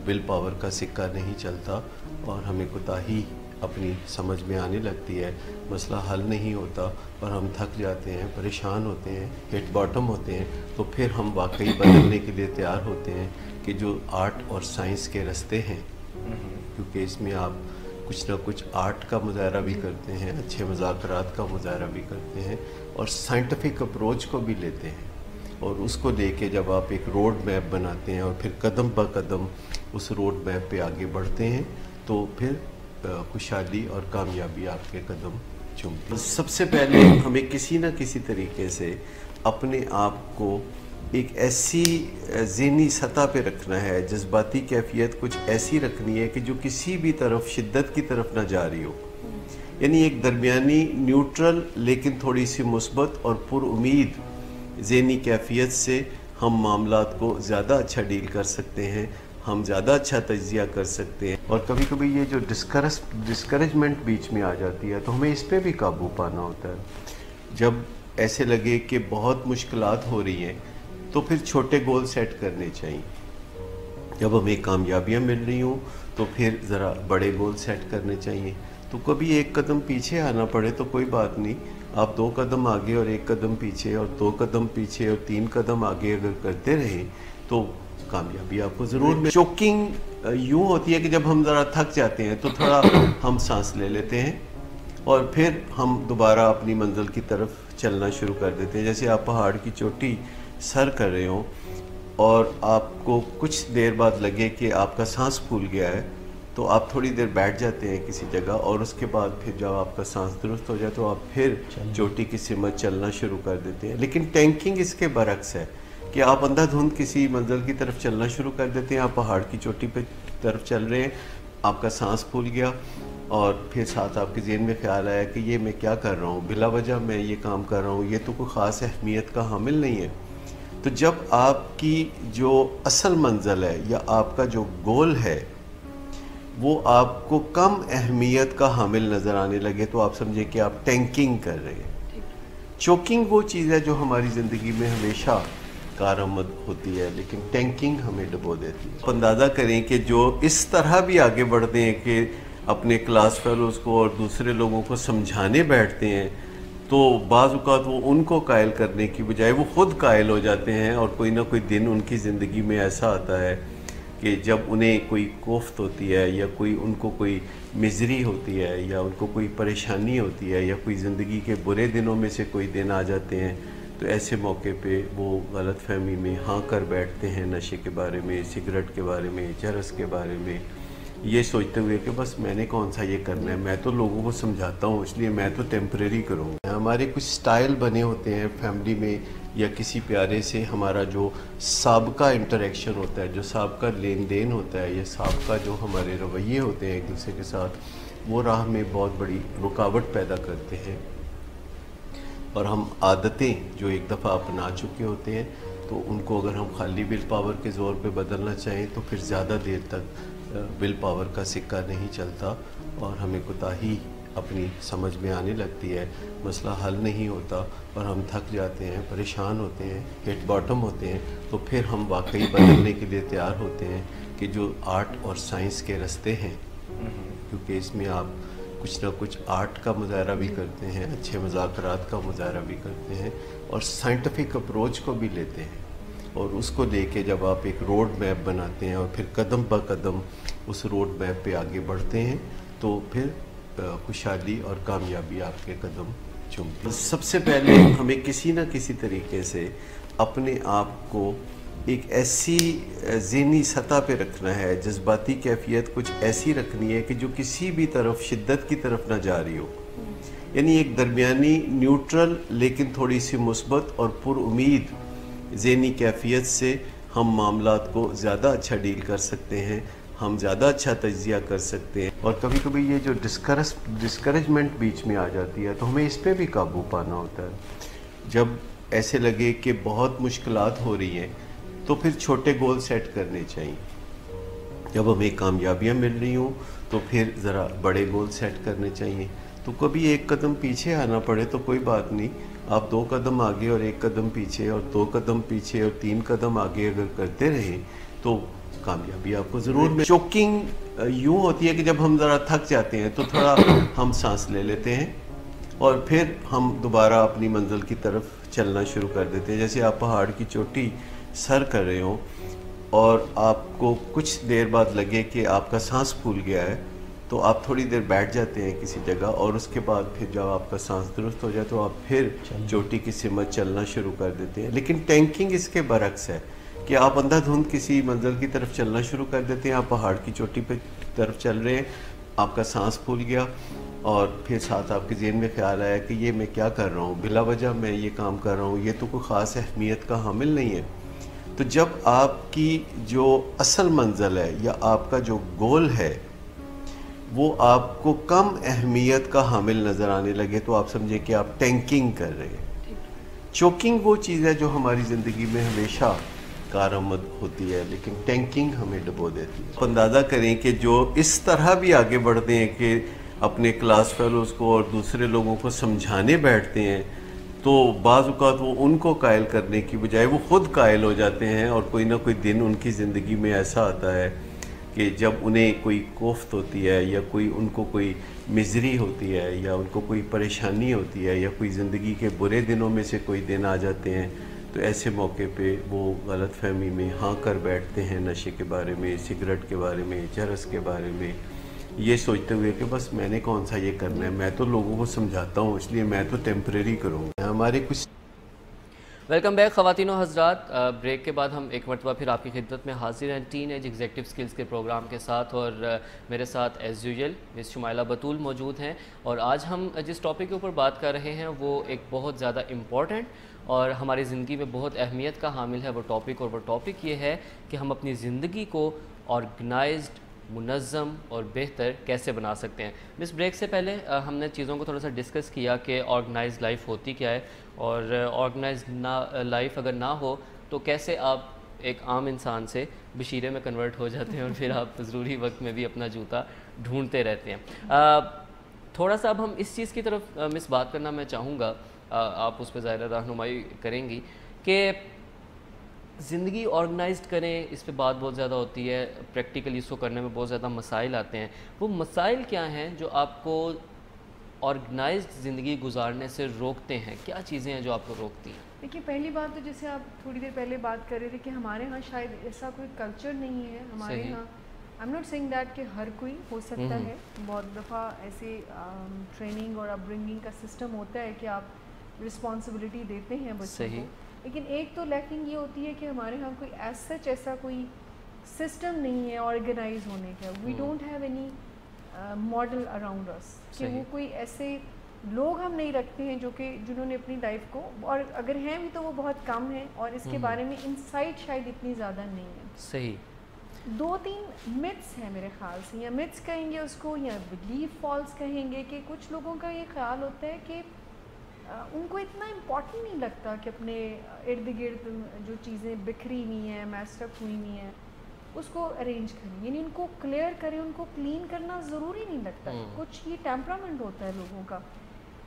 ول پاور کا سکہ نہیں چلتا, اور ہمیں کوتاہی اپنی سمجھ میں آنے لگتی ہے, مسئلہ حل نہیں ہوتا اور ہم تھک جاتے ہیں, پریشان ہوتے ہیں, ہٹ باٹم ہوتے ہیں. تو پھر ہم واقعی بدلنے کے لیے تیار ہوتے ہیں کہ جو آرٹ اور سائنس کے رستے ہیں, کیونکہ اس میں آپ کچھ نہ کچھ آرٹ کا مظاہرہ بھی کرتے ہیں, اچھے مذاکرات کا مظاہرہ بھی کرتے ہیں, اور سائنٹیفک اپروچ کو بھی لیتے ہیں, اور اس کو لے کے جب آپ ایک روڈ میپ بناتے ہیں اور پھر قدم بہ قدم اس روڈ میپ پہ آگے بڑھتے ہیں تو پھر خوشحالی اور کامیابی آپ کے قدم چومتی ہے. سب سے پہلے ہمیں کسی نہ کسی طریقے سے اپنے آپ کو ایک ایسی ذہنی سطح پہ رکھنا ہے, جذباتی کیفیت کچھ ایسی رکھنی ہے کہ جو کسی بھی طرف شدت کی طرف نہ جا رہی ہو, یعنی ایک درمیانی نیوٹرل لیکن تھوڑی سی مثبت اور پر امید ذہنی کیفیت سے ہم معاملات کو زیادہ اچھا ڈیل کر سکتے ہیں, ہم زیادہ اچھا تجزیہ کر سکتے ہیں. اور کبھی کبھی یہ جو ڈسکریجمنٹ بیچ میں آ جاتی ہے تو ہمیں اس پہ بھی قابو پانا ہوتا ہے. جب ایسے لگے کہ بہت مشکلات ہو رہی ہیں تو پھر چھوٹے گول سیٹ کرنے چاہیے. جب ہمیں کامیابیاں مل رہی ہوں تو پھر ذرا بڑے گول سیٹ کرنے چاہیے. تو کبھی ایک قدم پیچھے آنا پڑے تو کوئی بات نہیں, آپ 2 قدم آگے اور 1 قدم پیچھے اور 2 قدم پیچھے اور 3 قدم آگے اگر کرتے رہیں تو کامیابی آپ کو ضرور ملے. چوکنگ یوں ہوتی ہے کہ جب ہم ذرا تھک جاتے ہیں تو تھوڑا ہم سانس لے لیتے ہیں اور پھر ہم دوبارہ اپنی منزل کی طرف چلنا شروع کر دیتے ہیں. جیسے آپ پہاڑ کی چوٹی سر کر رہے ہوں اور آپ کو کچھ دیر بعد لگے کہ آپ کا سانس پھول گیا ہے تو آپ تھوڑی دیر بیٹھ جاتے ہیں کسی جگہ, اور اس کے بعد پھر جب آپ کا سانس درست ہو جائے تو آپ پھر چوٹی کی سمت چلنا شروع کر دیتے ہیں. لیکن ٹینکنگ اس کے برعکس ہے کہ آپ اندھا دھند کسی منزل کی طرف چلنا شروع کر دیتے ہیں, آپ پہاڑ کی چوٹی پہ طرف چل رہے ہیں, آپ کا سانس پھول گیا اور پھر ساتھ آپ کے ذہن میں خیال آیا کہ یہ میں کیا کر رہا ہوں, بلا وجہ میں یہ کام کر رہا ہوں, یہ تو کوئی خاص اہمیت کا حامل نہیں ہے. تو جب آپ کی جو اصل منزل ہے یا آپ کا جو گول ہے وہ آپ کو کم اہمیت کا حامل نظر آنے لگے تو آپ سمجھیں کہ آپ ٹینکنگ کر رہے ہیں. چوکنگ وہ چیز ہے جو ہماری زندگی میں ہمیشہ کارآمد ہوتی ہے, لیکن ٹینکنگ ہمیں ڈبو دیتی ہے. اندازہ کریں کہ جو اس طرح بھی آگے بڑھتے ہیں کہ اپنے کلاس فیلوز کو اور دوسرے لوگوں کو سمجھانے بیٹھتے ہیں تو بعض اوقات وہ ان کو قائل کرنے کی بجائے وہ خود قائل ہو جاتے ہیں, اور کوئی نہ کوئی دن ان کی زندگی میں ایسا آتا ہے کہ جب انہیں کوئی کوفت ہوتی ہے یا کوئی ان کو کوئی مزری ہوتی ہے یا ان کو کوئی پریشانی ہوتی ہے یا کوئی زندگی کے برے دنوں میں سے کوئی دن آ جاتے ہیں تو ایسے موقع پہ وہ غلط فہمی میں ہاں کر بیٹھتے ہیں نشے کے بارے میں, سگریٹ کے بارے میں, چرس کے بارے میں, یہ سوچتے ہوئے کہ بس میں نے کون سا یہ کرنا ہے, میں تو لوگوں کو سمجھاتا ہوں اس لیے میں تو ٹیمپریری کروں. ہمارے کچھ سٹائل بنے ہوتے ہیں فیملی میں یا کسی پیارے سے, ہمارا جو سابقہ انٹریکشن ہوتا ہے, جو سابقہ لین دین ہوتا ہے, یا سابقہ جو ہمارے رویے ہوتے ہیں ایک دوسرے کے ساتھ, وہ راہ میں بہت بڑی رکاوٹ پیدا کرتے ہیں. اور ہم عادتیں جو ایک دفعہ اپنا چکے ہوتے ہیں تو ان کو اگر ہم خالی ول پاور کے زور پہ بدلنا چاہیں تو پھر زیادہ دیر تک ول پاور کا سکہ نہیں چلتا اور ہمیں کوتاہی اپنی سمجھ میں آنے لگتی ہے، مسئلہ حل نہیں ہوتا اور ہم تھک جاتے ہیں، پریشان ہوتے ہیں، ہٹ باٹم ہوتے ہیں. تو پھر ہم واقعی بدلنے کے لیے تیار ہوتے ہیں کہ جو آرٹ اور سائنس کے رستے ہیں، کیونکہ اس میں آپ کچھ نہ کچھ آرٹ کا مظاہرہ بھی کرتے ہیں، اچھے مذاکرات کا مظاہرہ بھی کرتے ہیں اور سائنٹیفک اپروچ کو بھی لیتے ہیں، اور اس کو لے کے جب آپ ایک روڈ میپ بناتے ہیں اور پھر قدم بہ قدم اس روڈ میپ پہ آگے بڑھتے ہیں تو پھر خوشحالی اور کامیابی آپ کے قدم چومتی ہے. سب سے پہلے ہمیں کسی نہ کسی طریقے سے اپنے آپ کو ایک ایسی ذہنی سطح پہ رکھنا ہے، جذباتی کیفیت کچھ ایسی رکھنی ہے کہ جو کسی بھی طرف شدت کی طرف نہ جا رہی ہو، یعنی ایک درمیانی نیوٹرل لیکن تھوڑی سی مثبت اور پر امید ذہنی کیفیت سے ہم معاملات کو زیادہ اچھا ڈیل کر سکتے ہیں، ہم زیادہ اچھا تجزیہ کر سکتے ہیں. اور کبھی کبھی یہ جو ڈسکریجمنٹ بیچ میں آ جاتی ہے تو ہمیں اس پہ بھی قابو پانا ہوتا ہے. جب ایسے لگے کہ بہت مشکلات ہو رہی ہیں تو پھر چھوٹے گول سیٹ کرنے چاہیے. جب ہمیں کامیابیاں مل رہی ہوں تو پھر ذرا بڑے گول سیٹ کرنے چاہیے. تو کبھی ایک قدم پیچھے آنا پڑے تو کوئی بات نہیں، آپ 2 قدم آگے اور 1 قدم پیچھے اور 2 قدم پیچھے اور 3 قدم آگے اگر کرتے رہیں تو کامیابی آپ کو ضرور ملے. چوکنگ یوں ہوتی ہے کہ جب ہم ذرا تھک جاتے ہیں تو تھوڑا ہم سانس لے لیتے ہیں اور پھر ہم دوبارہ اپنی منزل کی طرف چلنا شروع کر دیتے ہیں. جیسے آپ پہاڑ کی چوٹی سر کر رہے ہوں اور آپ کو کچھ دیر بعد لگے کہ آپ کا سانس پھول گیا ہے تو آپ تھوڑی دیر بیٹھ جاتے ہیں کسی جگہ اور اس کے بعد پھر جب آپ کا سانس درست ہو جائے تو آپ پھر چوٹی کی سمت چلنا شروع کر دیتے ہیں. لیکن ٹینکنگ اس کے برعکس ہے کہ آپ اندھا دھند کسی منزل کی طرف چلنا شروع کر دیتے ہیں. آپ پہاڑ کی چوٹی پہ طرف چل رہے ہیں، آپ کا سانس پھول گیا اور پھر ساتھ آپ کے ذہن میں خیال آیا کہ یہ میں کیا کر رہا ہوں، بلا وجہ میں یہ کام کر رہا ہوں، یہ تو کوئی خاص اہمیت کا حامل نہیں ہے. تو جب آپ کی جو اصل منزل ہے یا آپ کا جو گول ہے وہ آپ کو کم اہمیت کا حامل نظر آنے لگے تو آپ سمجھیں کہ آپ ٹینکنگ کر رہے ہیں. چوکنگ وہ چیز ہے جو ہماری زندگی میں ہمیشہ کارآمد ہوتی ہے لیکن ٹینکنگ ہمیں ڈبو دیتی ہے. اندازہ کریں کہ جو اس طرح بھی آگے بڑھتے ہیں کہ اپنے کلاس فیلوز کو اور دوسرے لوگوں کو سمجھانے بیٹھتے ہیں تو بعض اوقات وہ ان کو قائل کرنے کی بجائے وہ خود قائل ہو جاتے ہیں اور کوئی نہ کوئی دن ان کی زندگی میں ایسا آتا ہے کہ جب انہیں کوئی کوفت ہوتی ہے یا ان کو کوئی مزری ہوتی ہے یا ان کو کوئی پریشانی ہوتی ہے یا کوئی زندگی کے برے دنوں میں سے کوئی دن آ جاتے ہیں تو ایسے موقع پہ وہ غلط فہمی میں ہاں کر بیٹھتے ہیں نشے کے بارے میں، سگریٹ کے بارے میں، چرس کے بارے میں، یہ سوچتے ہوئے کہ بس میں نے کون سا یہ کرنا ہے، میں تو لوگوں کو سمجھاتا ہوں اس لیے میں تو ٹیمپریری کروں گا. ہمارے کچھ ویلکم بیک خواتین و حضرات. بریک کے بعد ہم ایک مرتبہ پھر آپ کی خدمت میں حاضر ہیں ٹین ایج ایگزیکٹو سکلز کے پروگرام کے ساتھ اور میرے ساتھ ایز یوزول مس شمائلہ بطول موجود ہیں. اور آج ہم جس ٹاپک کے اوپر بات کر رہے ہیں وہ ایک بہت زیادہ امپورٹنٹ اور ہماری زندگی میں بہت اہمیت کا حامل ہے وہ ٹاپک، اور وہ ٹاپک یہ ہے کہ ہم اپنی زندگی کو آرگنائزڈ، منظم اور بہتر کیسے بنا سکتے ہیں. مس بریک سے پہلے ہم نے چیزوں کو تھوڑا سا ڈسکس کیا کہ آرگنائزڈ لائف ہوتی کیا ہے اور آرگنائزڈ لائف اگر نہ ہو تو کیسے آپ ایک عام انسان سے بشیرے میں کنورٹ ہو جاتے ہیں اور پھر آپ ضروری وقت میں بھی اپنا جوتا ڈھونڈتے رہتے ہیں. تھوڑا سا اب ہم اس چیز کی طرف مس بات کرنا میں چاہوں گا، آپ اس پہ ظاہر رہنمائی کریں گی کہ زندگی آرگنائزڈ کریں، اس پہ بات بہت زیادہ ہوتی ہے، پریکٹیکلی اس کو کرنے میں بہت زیادہ مسائل آتے ہیں. وہ مسائل کیا ہیں جو آپ کو آرگنائزڈ زندگی گزارنے سے روکتے ہیں؟ کیا چیزیں ہیں جو آپ کو روکتی ہیں؟ دیکھیے پہلی بات تو جیسے آپ تھوڑی دیر پہلے بات کر رہے تھے کہ ہمارے ہاں شاید ایسا کوئی کلچر نہیں ہے ہمارے ہاں. I am not seeing that کہ ہر کوئی ہو سکتا ہے، بہت دفعہ ایسے ٹریننگ اور اپ برنگنگ کا سسٹم ہوتا ہے کہ آپ رسپانسبلٹی دیتے ہیں بچوں کو، لیکن ایک تو لیکنگ یہ ہوتی ہے کہ ہمارے ہاں کوئی ایز سچ ایسا کوئی سسٹم نہیں ہے آرگنائز ہونے کا. We don't have any model around اس کہ وہ کوئی ایسے لوگ ہم نہیں رکھتے ہیں جنہوں نے اپنی لائف کو، اور اگر ہیں بھی تو وہ بہت کم ہیں اور اس کے بارے میں انسائٹ شاید اتنی زیادہ نہیں ہے. صحیح. 2-3 متس ہیں میرے خیال سے، یا متس کہیں گے اس کو یا بلیف فالس کہیں گے، کہ کچھ لوگوں کا یہ خیال ہوتا ہے کہ ان کو اتنا امپورٹنٹ نہیں لگتا کہ اپنے ارد گرد جو چیزیں بکھری ہوئی ہیں میسڈ اپ ہوئی ہوئی ہیں اس کو ارینج کریں, یعنی ان کو کلیئر کریں, ان کو کلین کرنا ضروری نہیں لگتا. کچھ یہ ٹیمپرامنٹ ہوتا ہے لوگوں کا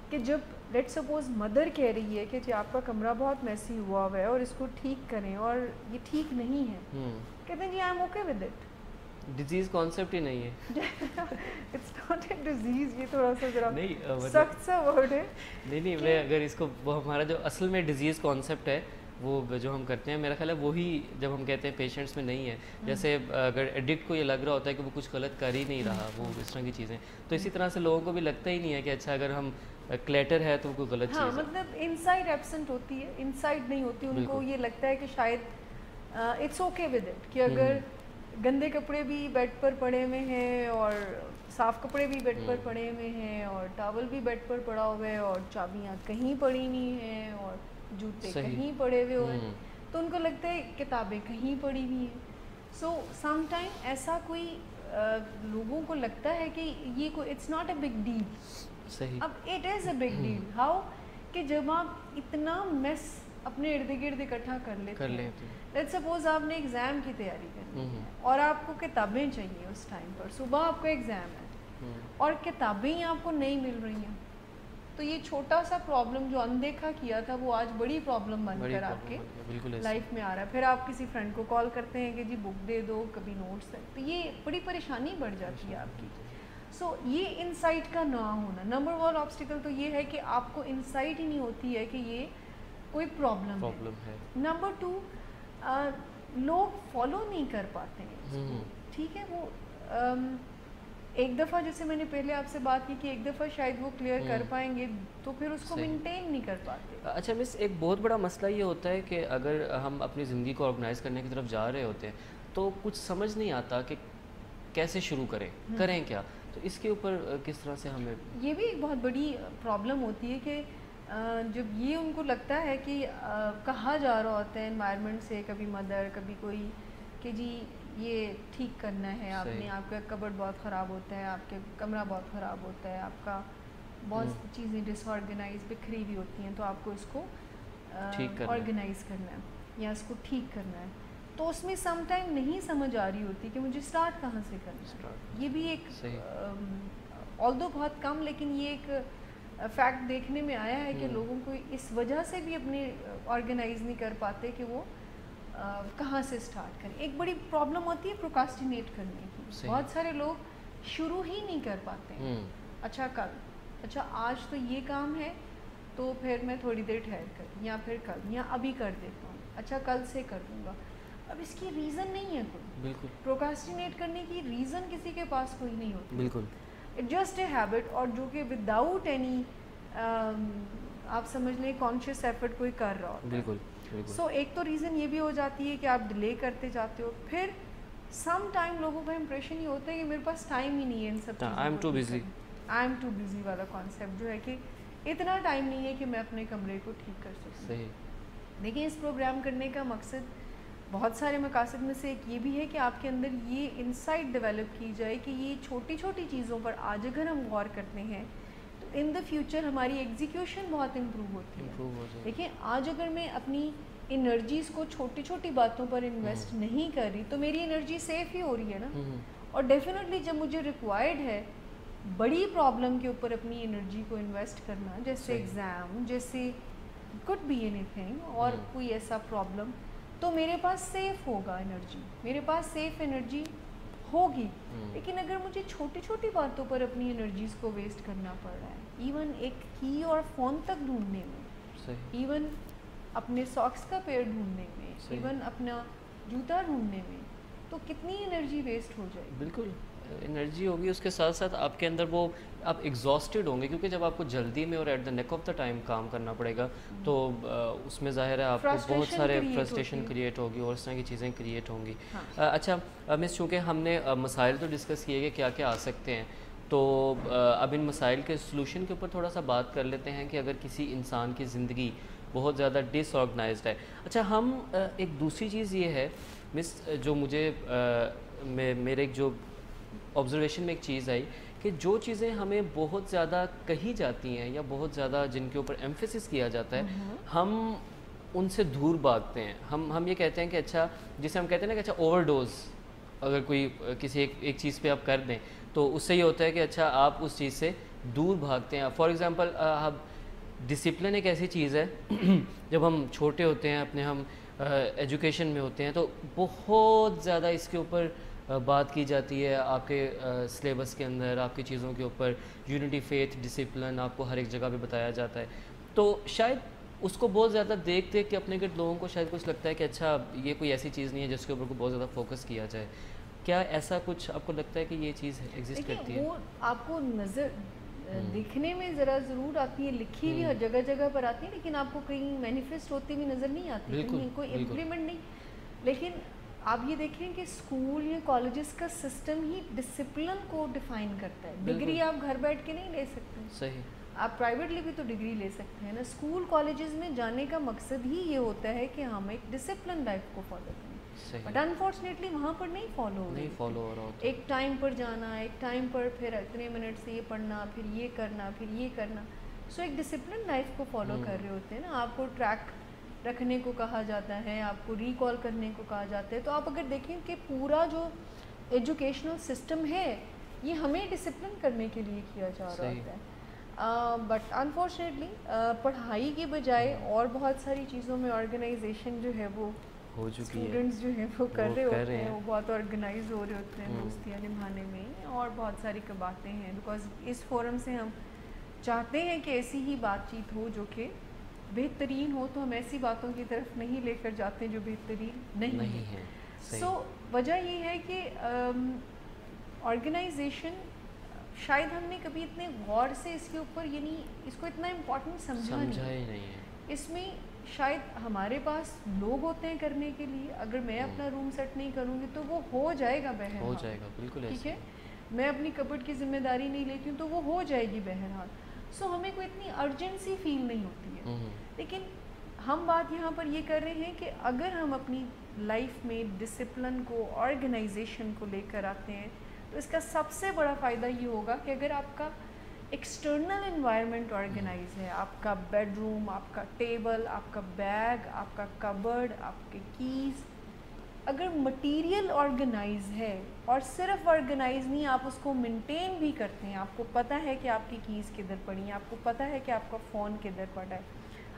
کہ جب لیٹ سپوز مدر کہہ رہی ہے کہ جی آپ کا کمرہ بہت میسی ہوا ہوا ہے اور اس کو ٹھیک کریں اور یہ ٹھیک نہیں ہے, کہتے ہیں جی I am okay with it. Disease concept ہی نہیں ہے, اٹس ناٹ اے ڈیزیز, یہ تھوڑا سا ذرا سخت سا ورڈ ہے. نہیں میں اگر اس کو وہ ہمارا جو اصل میں ڈیزیز کانسیپٹ ہے وہ جو ہم کرتے ہیں, میرا خیال ہے وہی جب ہم کہتے ہیں پیشنٹس میں نہیں ہے. جیسے اگر ایڈکٹ کو یہ لگ رہا ہوتا ہے کہ وہ کچھ غلط کر ہی نہیں رہا, وہ اس طرح کی چیزیں, تو اسی طرح سے لوگوں کو بھی لگتا ہی نہیں ہے کہ اچھا اگر ہم کلیٹر ہے تو وہ کوئی غلط چیز ہے. مطلب ان سائڈ ایبسنٹ ہوتی ہے, ان سائڈ نہیں ہوتی. ان کو یہ لگتا ہے کہ شاید اٹس اوکے ود اٹ, کہ اگر گندے کپڑے بھی بیڈ پر پڑے ہوئے ہیں اور صاف کپڑے بھی بیڈ پر پڑے ہوئے ہیں اور ٹاول بھی بیڈ پر پڑا ہوا ہے اور چابیاں کہیں پڑی نہیں ہیں اور جوتے کہیں پڑے ہوئے ہوئے ہیں, تو ان کو لگتا ہے کتابیں کہیں پڑی ہوئی ہیں. سو سم ٹائم ایسا کوئی لوگوں کو لگتا ہے کہ یہ کوئی it's not a big deal. اب it is a big deal. How کہ جب آپ اتنا میس اپنے ارد گرد اکٹھا کر لیتے ہیں, لیٹس سپوز آپ نے ایگزام کی تیاری کرنی ہے اور آپ کو کتابیں چاہیے اس ٹائم پر, صبح آپ کا ایگزام ہے اور کتابیں ہی آپ کو نہیں مل رہی ہیں, تو یہ چھوٹا سا پرابلم جو اندیکھا کیا تھا وہ آج بڑی پرابلم بن کر آپ کے لائف میں آ رہا ہے. پھر آپ کسی فرینڈ کو کال کرتے ہیں کہ جی بک دے دو, کبھی نوٹس ہے, تو یہ بڑی پریشانی بڑھ جاتی ہے آپ کی. سو یہ انسائٹ کا نہ ہونا, نمبر ون آبسٹیکل تو یہ ہے کہ آپ کو انسائٹ ہی نہیں ہوتی ہے کہ یہ کوئی پرابلم ہے. نمبر ٹو, لوگ فالو نہیں کر پاتے ہیں. ٹھیک ہے, وہ ایک دفعہ جیسے میں نے پہلے آپ سے بات کی کہ ایک دفعہ شاید وہ کلیئر کر پائیں گے تو پھر اس کو مینٹین نہیں کر پاتے. اچھا مس, ایک بہت بڑا مسئلہ یہ ہوتا ہے کہ اگر ہم اپنی زندگی کو آرگنائز کرنے کی طرف جا رہے ہوتے ہیں تو کچھ سمجھ نہیں آتا کہ کیسے شروع کریں کیا, تو اس کے اوپر کس طرح سے ہمیں, یہ بھی ایک بہت بڑی پرابلم ہوتی ہے کہ جب یہ ان کو لگتا ہے کہ کہا جا رہا ہوتا ہے انوائرمنٹ سے, کبھی مدر کبھی کوئی, کہ جی یہ ٹھیک کرنا ہے آپ نے, آپ کا کبڈ بہت خراب ہوتا ہے, آپ کے کمرہ بہت خراب ہوتا ہے, آپ کا بہت چیزیں ڈس آرگنائز بکھری ہوئی ہوتی ہیں, تو آپ کو اس کو آرگنائز کرنا ہے یا اس کو ٹھیک کرنا ہے. تو اس میں سم ٹائم نہیں سمجھ آ رہی ہوتی کہ مجھے اسٹارٹ کہاں سے کرنا ہے. یہ بھی ایک آلدو بہت کم, لیکن یہ ایک فیکٹ دیکھنے میں آیا ہے کہ لوگوں کو اس وجہ سے بھی اپنے آرگنائز نہیں کر پاتے کہ وہ کہاں سے اسٹارٹ کریں. ایک بڑی پرابلم ہوتی ہے پروکاسٹینیٹ کرنے کی. بہت سارے لوگ شروع ہی نہیں کر پاتے ہیں. اچھا کل, اچھا آج تو یہ کام ہے تو پھر میں تھوڑی دیر ٹھہر کر, یا پھر کل, یا ابھی کر دیتا ہوں, اچھا کل سے کر دوں گا. اب اس کی ریزن نہیں ہے کوئی. بالکل پروکاسٹینیٹ کرنے کی ریزن کسی کے پاس کوئی نہیں ہوتی. بالکل اٹ جسٹ اے ہیبٹ, اور جو کہ وداؤٹ اینی آپ سمجھ لیں کانشیس ایفرٹ کوئی کر رہا ہوتا ہے. بالکل. سو ایک تو ریزن یہ بھی ہو جاتی ہے کہ آپ ڈیلے کرتے جاتے ہو. پھر سم ٹائم لوگوں کا امپریشن یہ ہوتا ہے کہ میرے پاس ٹائم ہی نہیں ہے ان سب چیزوں کو. آئی ایم ٹو بزی والا کانسیپٹ جو ہے کہ اتنا ٹائم نہیں ہے کہ میں اپنے کمرے کو ٹھیک کر سکوں. دیکھیں اس پروگرام کرنے کا مقصد بہت سارے مقاصد میں سے ایک یہ بھی ہے کہ آپ کے اندر یہ انسائٹ ڈیولپ کی جائے کہ یہ چھوٹی چھوٹی چیزوں پر آج اگر ہم غور کرتے ہیں تو ان دا فیوچر ہماری ایگزیکیوشن بہت امپروو ہوتی ہے. دیکھیں آج اگر میں اپنی انرجیز کو چھوٹی چھوٹی باتوں پر انویسٹ نہیں کر رہی تو میری انرجی سیف ہی ہو رہی ہے نا. اور ڈیفینیٹلی جب مجھے ریکوائرڈ ہے بڑی پرابلم کے اوپر اپنی انرجی کو انویسٹ کرنا, جیسے ایگزام, جیسے could be anything, اور کوئی ایسا پرابلم, تو میرے پاس سیف ہوگا انرجی, میرے پاس سیف انرجی ہوگی. لیکن اگر مجھے چھوٹی چھوٹی باتوں پر اپنی انرجیز کو ویسٹ کرنا پڑ رہا ہے, ایون ایک کی اور فون تک ڈھونڈنے میں, ایون اپنے ساکس کا پیر ڈھونڈنے میں, ایون اپنا جوتا ڈھونڈنے میں, تو کتنی انرجی ویسٹ ہو جائے. بالکل انرجی ہوگی, اس کے ساتھ ساتھ آپ کے اندر وہ آپ ایگزاسٹڈ ہوں گے, کیونکہ جب آپ کو جلدی میں اور at the nick of the time کام کرنا پڑے گا تو اس میں ظاہر ہے آپ کو بہت سارے فرسٹریشن کریٹ ہوگی اور اس طرح کی چیزیں کریٹ ہوں گی. اچھا مس, چونکہ ہم نے مسائل تو ڈسکس کیے کہ کیا کیا آ سکتے ہیں, تو اب ان مسائل کے سلوشن کے اوپر تھوڑا سا بات کر لیتے ہیں کہ اگر کسی انسان کی زندگی بہت زیادہ ڈس آرگنائزڈ ہے. اچھا ہم ایک دوسری چیز یہ ہے مس, جو مجھے میرے ایک جو آبزرویشن میں ایک چیز آئی کہ جو چیزیں ہمیں بہت زیادہ کہی جاتی ہیں یا بہت زیادہ جن کے اوپر ایمفیسس کیا جاتا ہے ہم ان سے دور بھاگتے ہیں. ہم یہ کہتے ہیں کہ اچھا جسے ہم کہتے ہیں نا کہ اچھا اوور ڈوز اگر کوئی کسی ایک چیز پہ آپ کر دیں تو اس سے یہ ہوتا ہے کہ اچھا آپ اس چیز سے دور بھاگتے ہیں. فار ایگزامپل ڈسپلن ایک ایسی چیز ہے جب ہم چھوٹے ہوتے ہیں اپنے ہم ایجوکیشن میں ہوتے ہیں تو بہت زیادہ اس کے اوپر بات کی جاتی ہے آپ کے سلیبس کے اندر, آپ کی چیزوں کے اوپر یونٹی فیتھ ڈسپلن آپ کو ہر ایک جگہ پہ بتایا جاتا ہے. تو شاید اس کو بہت زیادہ دیکھ کے اپنے گرد لوگوں کو شاید کچھ لگتا ہے کہ اچھا یہ کوئی ایسی چیز نہیں ہے جس کے اوپر کو بہت زیادہ فوکس کیا جائے. کیا ایسا کچھ آپ کو لگتا ہے کہ یہ چیز ایگزسٹ کرتی ہے؟ وہ آپ کو نظر دیکھنے میں ذرا ضرور آتی ہے, لکھی ہوئی ہر جگہ جگہ پر آتی ہے, لیکن آپ کو کہیں مینیفیسٹ ہوتی ہوئی نظر نہیں آتی, کہیں کوئی امپلیمنٹ نہیں. لیکن آپ یہ دیکھیں کہ اسکول یا کالجز کا سسٹم ہی ڈسپلن کو ڈیفائن کرتا ہے. ڈگری آپ گھر بیٹھ کے نہیں لے سکتے, صحیح, آپ پرائیویٹلی بھی تو ڈگری لے سکتے ہیں نا. اسکول کالجز میں جانے کا مقصد ہی یہ ہوتا ہے کہ ہم ایک ڈسپلن لائف کو فالو کریں, بٹ انفارچونیٹلی وہاں پر نہیں فالو ہو رہا. ایک ٹائم پر جانا, ایک ٹائم پر پھر اتنے منٹ سے یہ پڑھنا, پھر یہ کرنا, پھر یہ کرنا. سو ایک ڈسپلن لائف کو فالو کر رہے ہوتے ہیں نا. آپ کو ٹریک رکھنے کو کہا جاتا ہے, آپ کو ریکال کرنے کو کہا جاتا ہے. تو آپ اگر دیکھیں کہ پورا جو ایجوکیشنل سسٹم ہے یہ ہمیں ڈسپلن کرنے کے لیے کیا جا رہا ہوتا ہے. بٹ انفارچونیٹلی پڑھائی کی بجائے اور بہت ساری چیزوں میں آرگنائزیشن جو ہے وہ ہو چکی ہے. اسٹوڈنٹس جو ہیں وہ کر رہے ہوتے ہیں, وہ بہت آرگنائز ہو رہے ہوتے ہیں دوستیاں نبھانے میں, اور بہت ساری باتیں ہیں. بیکاز اس فورم سے ہم چاہتے ہیں کہ ایسی ہی بات چیت ہو جو کہ بہترین ہو, تو ہم ایسی باتوں کی طرف نہیں لے کر جاتے جو بہترین نہیں ہے. سو وجہ یہ ہے کہ آرگنائزیشن شاید ہم نے کبھی اتنے غور سے اس کے اوپر یعنی اس کو اتنا امپورٹنٹ سمجھا ہی نہیں ہے. اس میں شاید ہمارے پاس لوگ ہوتے ہیں کرنے کے لیے, اگر میں اپنا روم سیٹ نہیں کروں گی تو وہ ہو جائے گا بہرحال, ہو جائے گا, بالکل ٹھیک ہے. میں اپنی کبڈ کی ذمہ داری نہیں لیتی ہوں تو وہ ہو جائے گی بہرحال. سو ہمیں کوئی اتنی ارجنسی فیل نہیں ہوتی ہے. لیکن ہم بات یہاں پر یہ کر رہے ہیں کہ اگر ہم اپنی لائف میں ڈسپلن کو, آرگنائزیشن کو لے کر آتے ہیں تو اس کا سب سے بڑا فائدہ یہ ہوگا کہ اگر آپ کا ایکسٹرنل انوائرمنٹ آرگنائز ہے, آپ کا بیڈ روم, آپ کا ٹیبل, آپ کا بیگ, آپ کا کبرڈ, آپ کے کیز, اگر مٹیریل آرگنائز ہے اور صرف آرگنائز نہیں, آپ اس کو مینٹین بھی کرتے ہیں, آپ کو پتہ ہے کہ آپ کی کیز کدھر پڑی ہیں, آپ کو پتہ ہے کہ آپ کا فون کدھر پڑا ہے,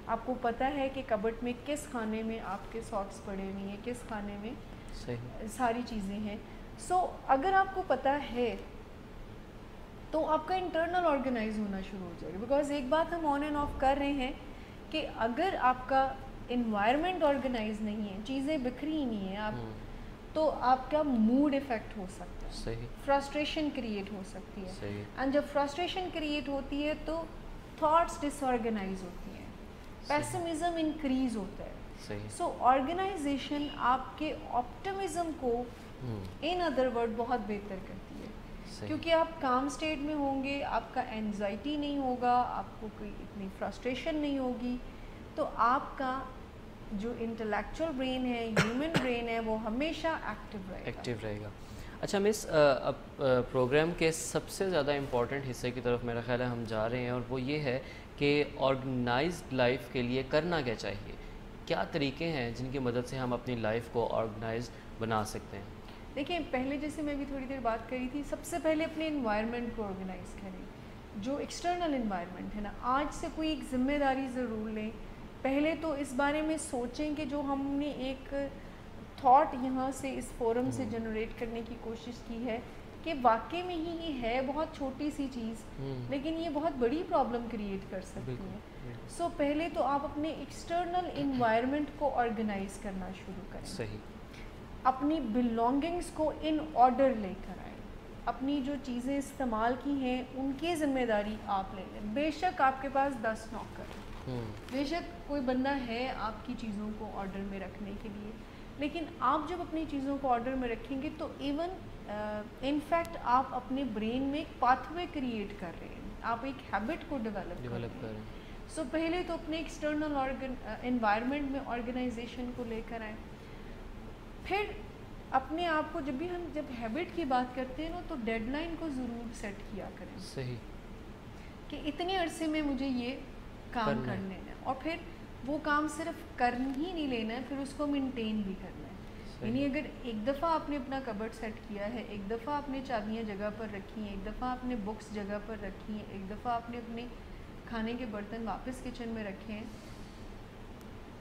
آپ کو پتہ ہے کہ کبرڈ میں کس خانے میں آپ کے ساکس پڑے ہوئے ہیں, کس خانے میں ساری چیزیں ہیں. سو اگر آپ کو پتہ ہے تو آپ کا انٹرنل آرگنائز ہونا شروع ہو جائے گا. بیکاز ایک بات ہم آن اینڈ آف کر رہے ہیں کہ اگر آپ کا انوائرمنٹ آرگنائز نہیں ہے, چیزیں بکھری نہیں ہیں, آپ تو آپ کا موڈ افیکٹ ہو سکتا ہے, فرسٹریشن کریٹ ہو سکتی ہے. اینڈ جب فرسٹریشن کریٹ ہوتی ہے تو تھاٹس ڈس آرگنائز ہوتی ہیں, پیسمزم انکریز ہوتا ہے. سو آرگنائزیشن آپ کے آپٹمزم کو ان ادر ورڈ بہت بہتر کرتی ہے, کیونکہ آپ کام اسٹیٹ میں ہوں گے, آپ کا اینزائٹی نہیں ہوگا, آپ کو کوئی اتنی فرسٹریشن نہیں ہوگی, تو آپ کا جو انٹلیکچوئل برین ہے, ہیومن برین ہے, وہ ہمیشہ ایکٹیو رہے گا. اچھا مس, پروگرام کے سب سے زیادہ امپورٹنٹ حصے کی طرف میرا خیال ہے ہم جا رہے ہیں, اور وہ یہ ہے کہ آرگنائزڈ لائف کے لیے کرنا کیا چاہیے. کیا طریقے ہیں جن کی مدد سے ہم اپنی لائف کو آرگنائزڈ بنا سکتے ہیں؟ دیکھیں, پہلے جیسے میں بھی تھوڑی دیر بات کری تھی, سب سے پہلے اپنے انوائرمنٹ کو آرگنائز کریں. جو ایکسٹرنل انوائرمنٹ ہے نا, آج سے کوئی ایک ذمہ داری ضرور لیں. پہلے تو اس بارے میں سوچیں کہ جو ہم نے ایک تھاٹ یہاں سے اس فورم سے جنریٹ کرنے کی کوشش کی ہے کہ واقعی میں ہی یہ ہے بہت چھوٹی سی چیز, لیکن یہ بہت بڑی پرابلم کریٹ کر سکتی ہے. سو پہلے تو آپ اپنے ایکسٹرنل انوائرمنٹ کو آرگنائز کرنا شروع کریں. صحیح. اپنی بلانگنگس کو ان آرڈر لے کر آئیں. اپنی جو چیزیں استعمال کی ہیں ان کی ذمہ داری آپ لے لیں. بے شک آپ کے پاس 10 نوکر ہیں, بے شک کوئی بندہ ہے آپ کی چیزوں کو آرڈر میں رکھنے کے لیے, لیکن آپ جب اپنی چیزوں کو آرڈر میں رکھیں گے تو ایون ان فیکٹ آپ اپنے برین میں ایک پاتھ وے کریٹ کر رہے ہیں, آپ ایک ہیبٹ کو ڈیولپ کر رہے ہیں. سو پہلے تو اپنے ایکسٹرنل انوائرمنٹ میں آرگنائزیشن کو لے کر آئیں. پھر اپنے آپ کو جب ہیبٹ کی بات کرتے ہیں نا تو ڈیڈ لائن کو ضرور سیٹ کیا کریں. صحیح. کہ اتنے عرصے میں مجھے یہ کام کر لینا ہے, اور پھر وہ کام صرف کر ہی نہیں لینا ہے, پھر اس کو مینٹین بھی کرنا ہے. یعنی اگر ایک دفعہ آپ نے اپنا کبڈ سیٹ کیا ہے, ایک دفعہ آپ نے چابیاں جگہ پر رکھی ہیں, ایک دفعہ آپ نے بکس جگہ پر رکھی ہیں, ایک دفعہ آپ نے اپنے کھانے کے برتن واپس کچن میں رکھے ہیں,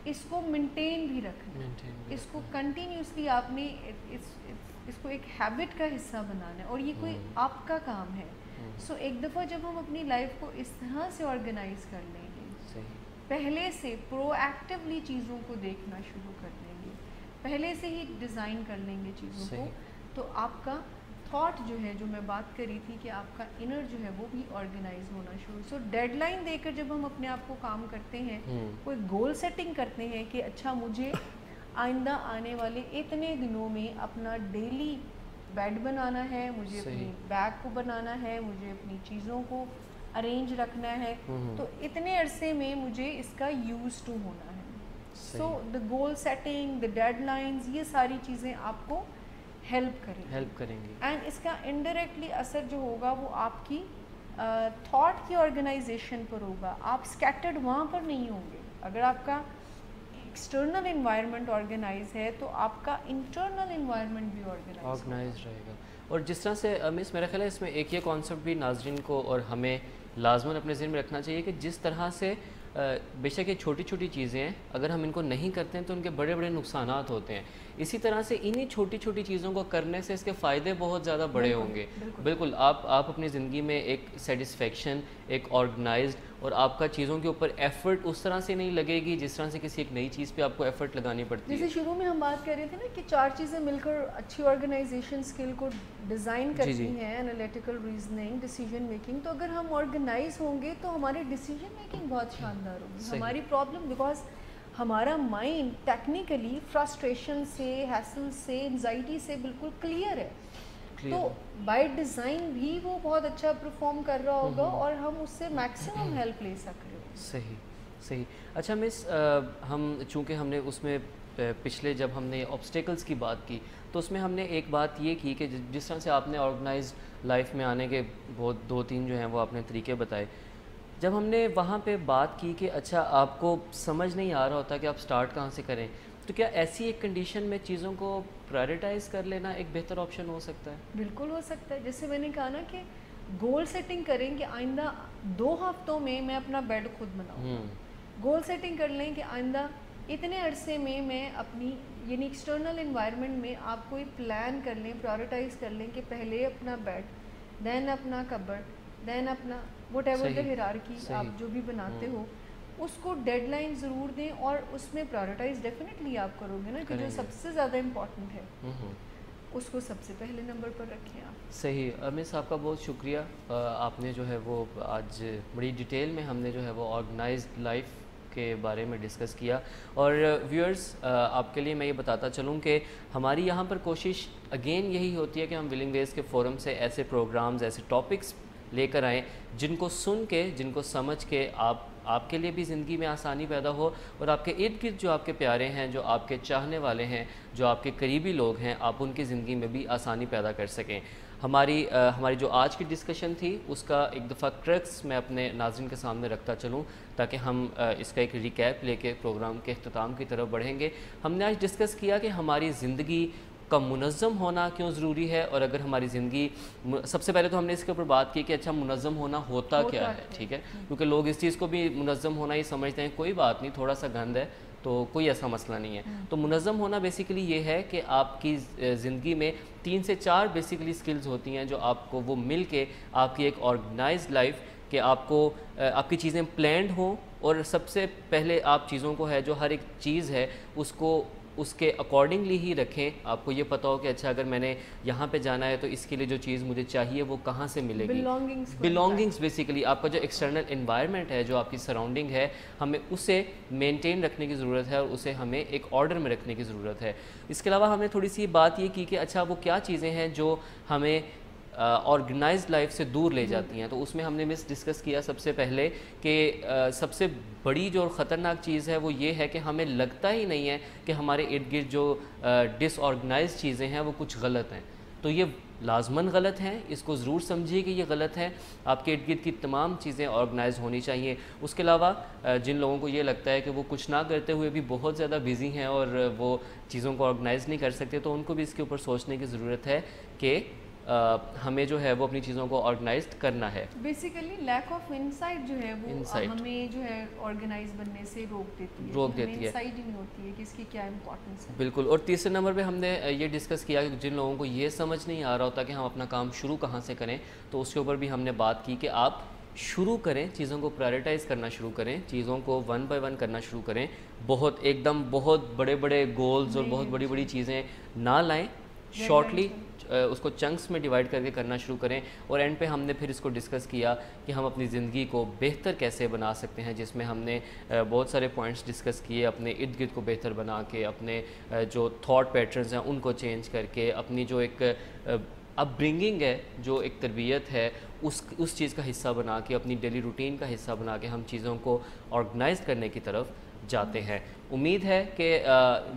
اس کو مینٹین بھی رکھنا ہے, اس کو کنٹینیوسلی آپ نے اس کو ایک ہیبٹ کا حصہ بنانا ہے, اور یہ کوئی آپ کا کام ہے. سو ایک دفعہ جب ہم اپنی لائف کو اس طرح سے آرگنائز کر لیں گے, پہلے سے پرو ایکٹیولی چیزوں کو دیکھنا شروع کر دیں گے, پہلے سے ہی ڈیزائن کر لیں گے چیزوں کو, تو آپ کا تھاٹ جو ہے, جو میں بات کری تھی کہ آپ کا انر جو ہے وہ بھی آرگنائز ہونا شروع. سو ڈیڈ لائن دے کر جب ہم اپنے آپ کو کام کرتے ہیں, کوئی گول سیٹنگ کرتے ہیں کہ اچھا مجھے آئندہ آنے والے اتنے دنوں میں اپنا ڈیلی بیڈ بنانا ہے, مجھے اپنی بیگ کو بنانا ہے, مجھے اپنی چیزوں کو ارینج رکھنا ہے, تو اتنے عرصے میں مجھے اس کا یوز ٹو ہونا ہے. سو دا گول سیٹنگ, دا ڈیڈ لائنز, یہ ساری چیزیں آپ کو ہیلپ کریں گی. اینڈ اس کا انڈائریکٹلی اثر جو ہوگا وہ آپ کی تھاٹ کی آرگنائزیشن پر ہوگا. آپ اسکیٹرڈ وہاں پر نہیں ہوں گے. اگر آپ کا ایکسٹرنل انوائرمنٹ آرگنائز ہے تو آپ کا انٹرنل انوائرمنٹ بھی آرگنائز رہے گا. اور جس طرح سے مس, میرا خیال ہے اس میں ایک یہ کانسیپٹ بھی ناظرین کو اور ہمیں لازماً اپنے ذہن میں رکھنا چاہیے کہ جس طرح سے بے شک یہ چھوٹی چھوٹی چیزیں ہیں, اگر ہم ان کو نہیں کرتے ہیں تو ان کے بڑے بڑے نقصانات ہوتے ہیں. اسی طرح سے انہی چھوٹی چھوٹی چیزوں کو کرنے سے اس کے فائدے بہت زیادہ بڑے ہوں گے. بالکل آپ اپنی زندگی میں ایک سیٹسفیکشن, ایک آرگنائزڈ, اور آپ کا چیزوں کے اوپر ایفرٹ اس طرح سے نہیں لگے گی جس طرح سے کسی ایک نئی چیز پہ آپ کو ایفرٹ لگانی پڑتی ہے. جیسے شروع میں ہم بات کر رہے تھے نا کہ 4 چیزیں مل کر اچھی آرگنائزیشن اسکل کو ڈیزائن کرتی ہیں, انالیٹیکل ریزننگ, ڈیسیجن میکنگ. تو اگر ہم آرگنائز ہوں گے تو ہماری ڈیسیجن میکنگ بہت شاندار ہوگی. ہماری پرابلم, بیکاز ہمارا مائنڈ ٹیکنیکلی فرسٹریشن سے, ہیسل سے, انزائٹی سے بالکل کلیئر ہے, تو بائی ڈیزائن بھی وہ بہت اچھا پرفارم کر رہا ہوگا اور ہم اس سے میکسیمم ہیلپ لے سک رہے ہوں. صحیح. اچھا مس, ہم چونکہ ہم نے اس میں پچھلے جب ہم نے آبسٹیکلس کی بات کی تو اس میں ہم نے ایک بات یہ کی کہ جس طرح سے آپ نے آرگنائزڈ لائف میں آنے کے بہت 2-3 جو ہیں وہ آپ نے طریقے بتائے. جب ہم نے وہاں پہ بات کی کہ اچھا آپ کو سمجھ نہیں آ رہا ہوتا کہ آپ سٹارٹ کہاں سے کریں, تو کیا ایسی ایک کنڈیشن میں چیزوں کو پرائرٹائز کر لینا ایک بہتر آپشن ہو سکتا ہے؟ بالکل ہو سکتا ہے. جیسے میں نے کہا نا کہ گول سیٹنگ کریں کہ آئندہ 2 ہفتوں میں میں اپنا بیڈ خود بناؤں. گول سیٹنگ کر لیں کہ آئندہ اتنے عرصے میں میں اپنی, یعنی ایکسٹرنل انوائرمنٹ میں آپ کوئی پلان کر لیں, پرائرٹائز کر لیں کہ پہلے اپنا بیڈ, دین اپنا کبڈ, دین اپنا وٹ ایور دا ہیرارکی آپ جو بھی بناتے ہو, اس کو ڈیڈ لائن ضرور دیں, اور اس میں پرائرٹائز ڈیفینیٹلی آپ کرو گے نا کہ جو سب سے زیادہ امپورٹنٹ ہے اس کو سب سے پہلے نمبر پر رکھیں آپ. صحیح. مس آپ کا بہت شکریہ, آپ نے جو ہے وہ آج بڑی ڈیٹیل میں ہم نے جو ہے وہ آرگنائزڈ لائف کے بارے میں ڈسکس کیا. اور ویورز, آپ کے لیے میں یہ بتاتا چلوں کہ ہماری یہاں پر کوشش اگین یہی ہوتی ہے کہ ہم ولنگ ویز کے فورم سے ایسے پروگرامز, ایسے ٹاپکس لے کر آئیں جن کو سن کے, جن کو سمجھ کے آپ کے لیے بھی زندگی میں آسانی پیدا ہو, اور آپ کے ارد گرد جو آپ کے پیارے ہیں, جو آپ کے چاہنے والے ہیں, جو آپ کے قریبی لوگ ہیں, آپ ان کی زندگی میں بھی آسانی پیدا کر سکیں. ہماری جو آج کی ڈسکشن تھی اس کا ایک دفعہ کرکس میں اپنے ناظرین کے سامنے رکھتا چلوں تاکہ ہم اس کا ایک ریکیپ لے کے پروگرام کے اختتام کی طرف بڑھیں گے. ہم نے آج ڈسکس کیا کہ ہماری زندگی کا منظم ہونا کیوں ضروری ہے, اور اگر ہماری زندگی, سب سے پہلے تو ہم نے اس کے اوپر بات کی کہ اچھا منظم ہونا ہوتا کیا ہے. ٹھیک ہے, کیونکہ لوگ اس چیز کو بھی منظم ہونا ہی سمجھتے ہیں, کوئی بات نہیں, تھوڑا سا گند ہے تو کوئی ایسا مسئلہ نہیں ہے. تو منظم ہونا بیسیکلی یہ ہے کہ آپ کی زندگی میں 3 سے 4 بیسیکلی سکلز ہوتی ہیں جو آپ کو وہ مل کے آپ کی ایک آرگنائزڈ لائف, کہ آپ کو آپ کی چیزیں پلانڈ ہوں, اور سب سے پہلے آپ چیزوں کو ہے جو ہر ایک چیز ہے اس کو اس کے اکارڈنگلی ہی رکھیں. آپ کو یہ پتہ ہو کہ اچھا اگر میں نے یہاں پہ جانا ہے تو اس کے لیے جو چیز مجھے چاہیے وہ کہاں سے ملے گی. بلانگنگس بیسیکلی آپ کا جو ایکسٹرنل انوائرمنٹ ہے, جو آپ کی سراؤنڈنگ ہے, ہمیں اسے مینٹین رکھنے کی ضرورت ہے, اور اسے ہمیں ایک آرڈر میں رکھنے کی ضرورت ہے. اس کے علاوہ ہم نے تھوڑی سی بات یہ کی کہ اچھا وہ کیا چیزیں ہیں جو ہمیں آرگنائزڈ لائف سے دور لے جاتی ہیں. تو اس میں ہم نے ڈسکس کیا سب سے پہلے کہ سب سے بڑی جو خطرناک چیز ہے وہ یہ ہے کہ ہمیں لگتا ہی نہیں ہے کہ ہمارے ارد گرد جو ڈس آرگنائزڈ چیزیں ہیں وہ کچھ غلط ہیں. تو یہ لازماً غلط ہیں, اس کو ضرور سمجھیے کہ یہ غلط ہے. آپ کے ارد گرد کی تمام چیزیں آرگنائز ہونی چاہیے. اس کے علاوہ جن لوگوں کو یہ لگتا ہے کہ وہ کچھ نہ کرتے ہوئے بھی بہت زیادہ بیزی ہیں اور وہ چیزوں کو آرگنائز نہیں کر سکتے, تو ان کو بھی اس کے اوپر سوچنے کی ضرورت ہے کہ ہمیں جو ہے وہ اپنی چیزوں کو آرگنائزڈ کرنا ہے. بیسیکلی لیک آف انسائٹ جو ہے وہ ہمیں جو ہے آرگنائز بننے سے روک دیتی ہے, انسائٹ ہی نہیں ہوتی ہے کہ اس کی کیا امپورٹنس ہے. بالکل. اور تیسرے نمبر پہ ہم نے یہ ڈسکس کیا کہ جن لوگوں کو یہ سمجھ نہیں آ رہا ہوتا کہ ہم اپنا کام شروع کہاں سے کریں, تو اس کے اوپر بھی ہم نے بات کی کہ آپ شروع کریں, چیزوں کو پرائرٹائز کرنا شروع کریں, چیزوں کو ون بائی ون کرنا شروع کریں. بہت ایک دم بہت بڑے بڑے گولز اور بہت بڑی بڑی چیزیں نہ لائیں, شارٹلی اس کو چنکس میں ڈیوائڈ کر کے کرنا شروع کریں. اور اینڈ پہ ہم نے پھر اس کو ڈسکس کیا کہ ہم اپنی زندگی کو بہتر کیسے بنا سکتے ہیں, جس میں ہم نے بہت سارے پوائنٹس ڈسکس کیے, اپنے ارد گرد کو بہتر بنا کے, اپنے جو تھاٹ پیٹرنز ہیں ان کو چینج کر کے, اپنی جو ایک اپ برنگنگ ہے, جو ایک تربیت ہے, اس چیز کا حصہ بنا کے, اپنی ڈیلی روٹین کا حصہ بنا کے ہم چیزوں کو آرگنائز کرنے کی طرف جاتے ہیں. امید ہے کہ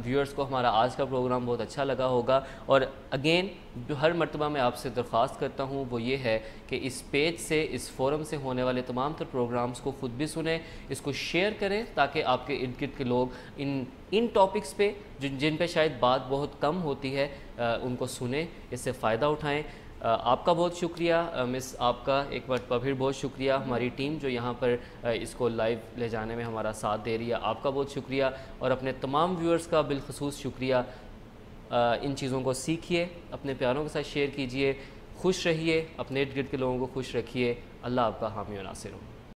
ویورز کو ہمارا آج کا پروگرام بہت اچھا لگا ہوگا. اور اگین جو ہر مرتبہ میں آپ سے درخواست کرتا ہوں وہ یہ ہے کہ اس پیج سے, اس فورم سے ہونے والے تمام تر پروگرامز کو خود بھی سنیں, اس کو شیئر کریں تاکہ آپ کے ارد گرد کے لوگ ان ٹاپکس پہ جن پہ شاید بات بہت کم ہوتی ہے ان کو سنیں, اس سے فائدہ اٹھائیں. آپ کا بہت شکریہ مس, آپ کا ایک مرتبہ پھر بہت شکریہ. ہماری ٹیم جو یہاں پر اس کو لائیو لے جانے میں ہمارا ساتھ دے رہی ہے, آپ کا بہت شکریہ. اور اپنے تمام ویورز کا بالخصوص شکریہ. ان چیزوں کو سیکھیے, اپنے پیاروں کے ساتھ شیئر کیجئے, خوش رہیے, اپنے ارد گرد کے لوگوں کو خوش رکھیے. اللہ آپ کا حامی و ناصر ہو.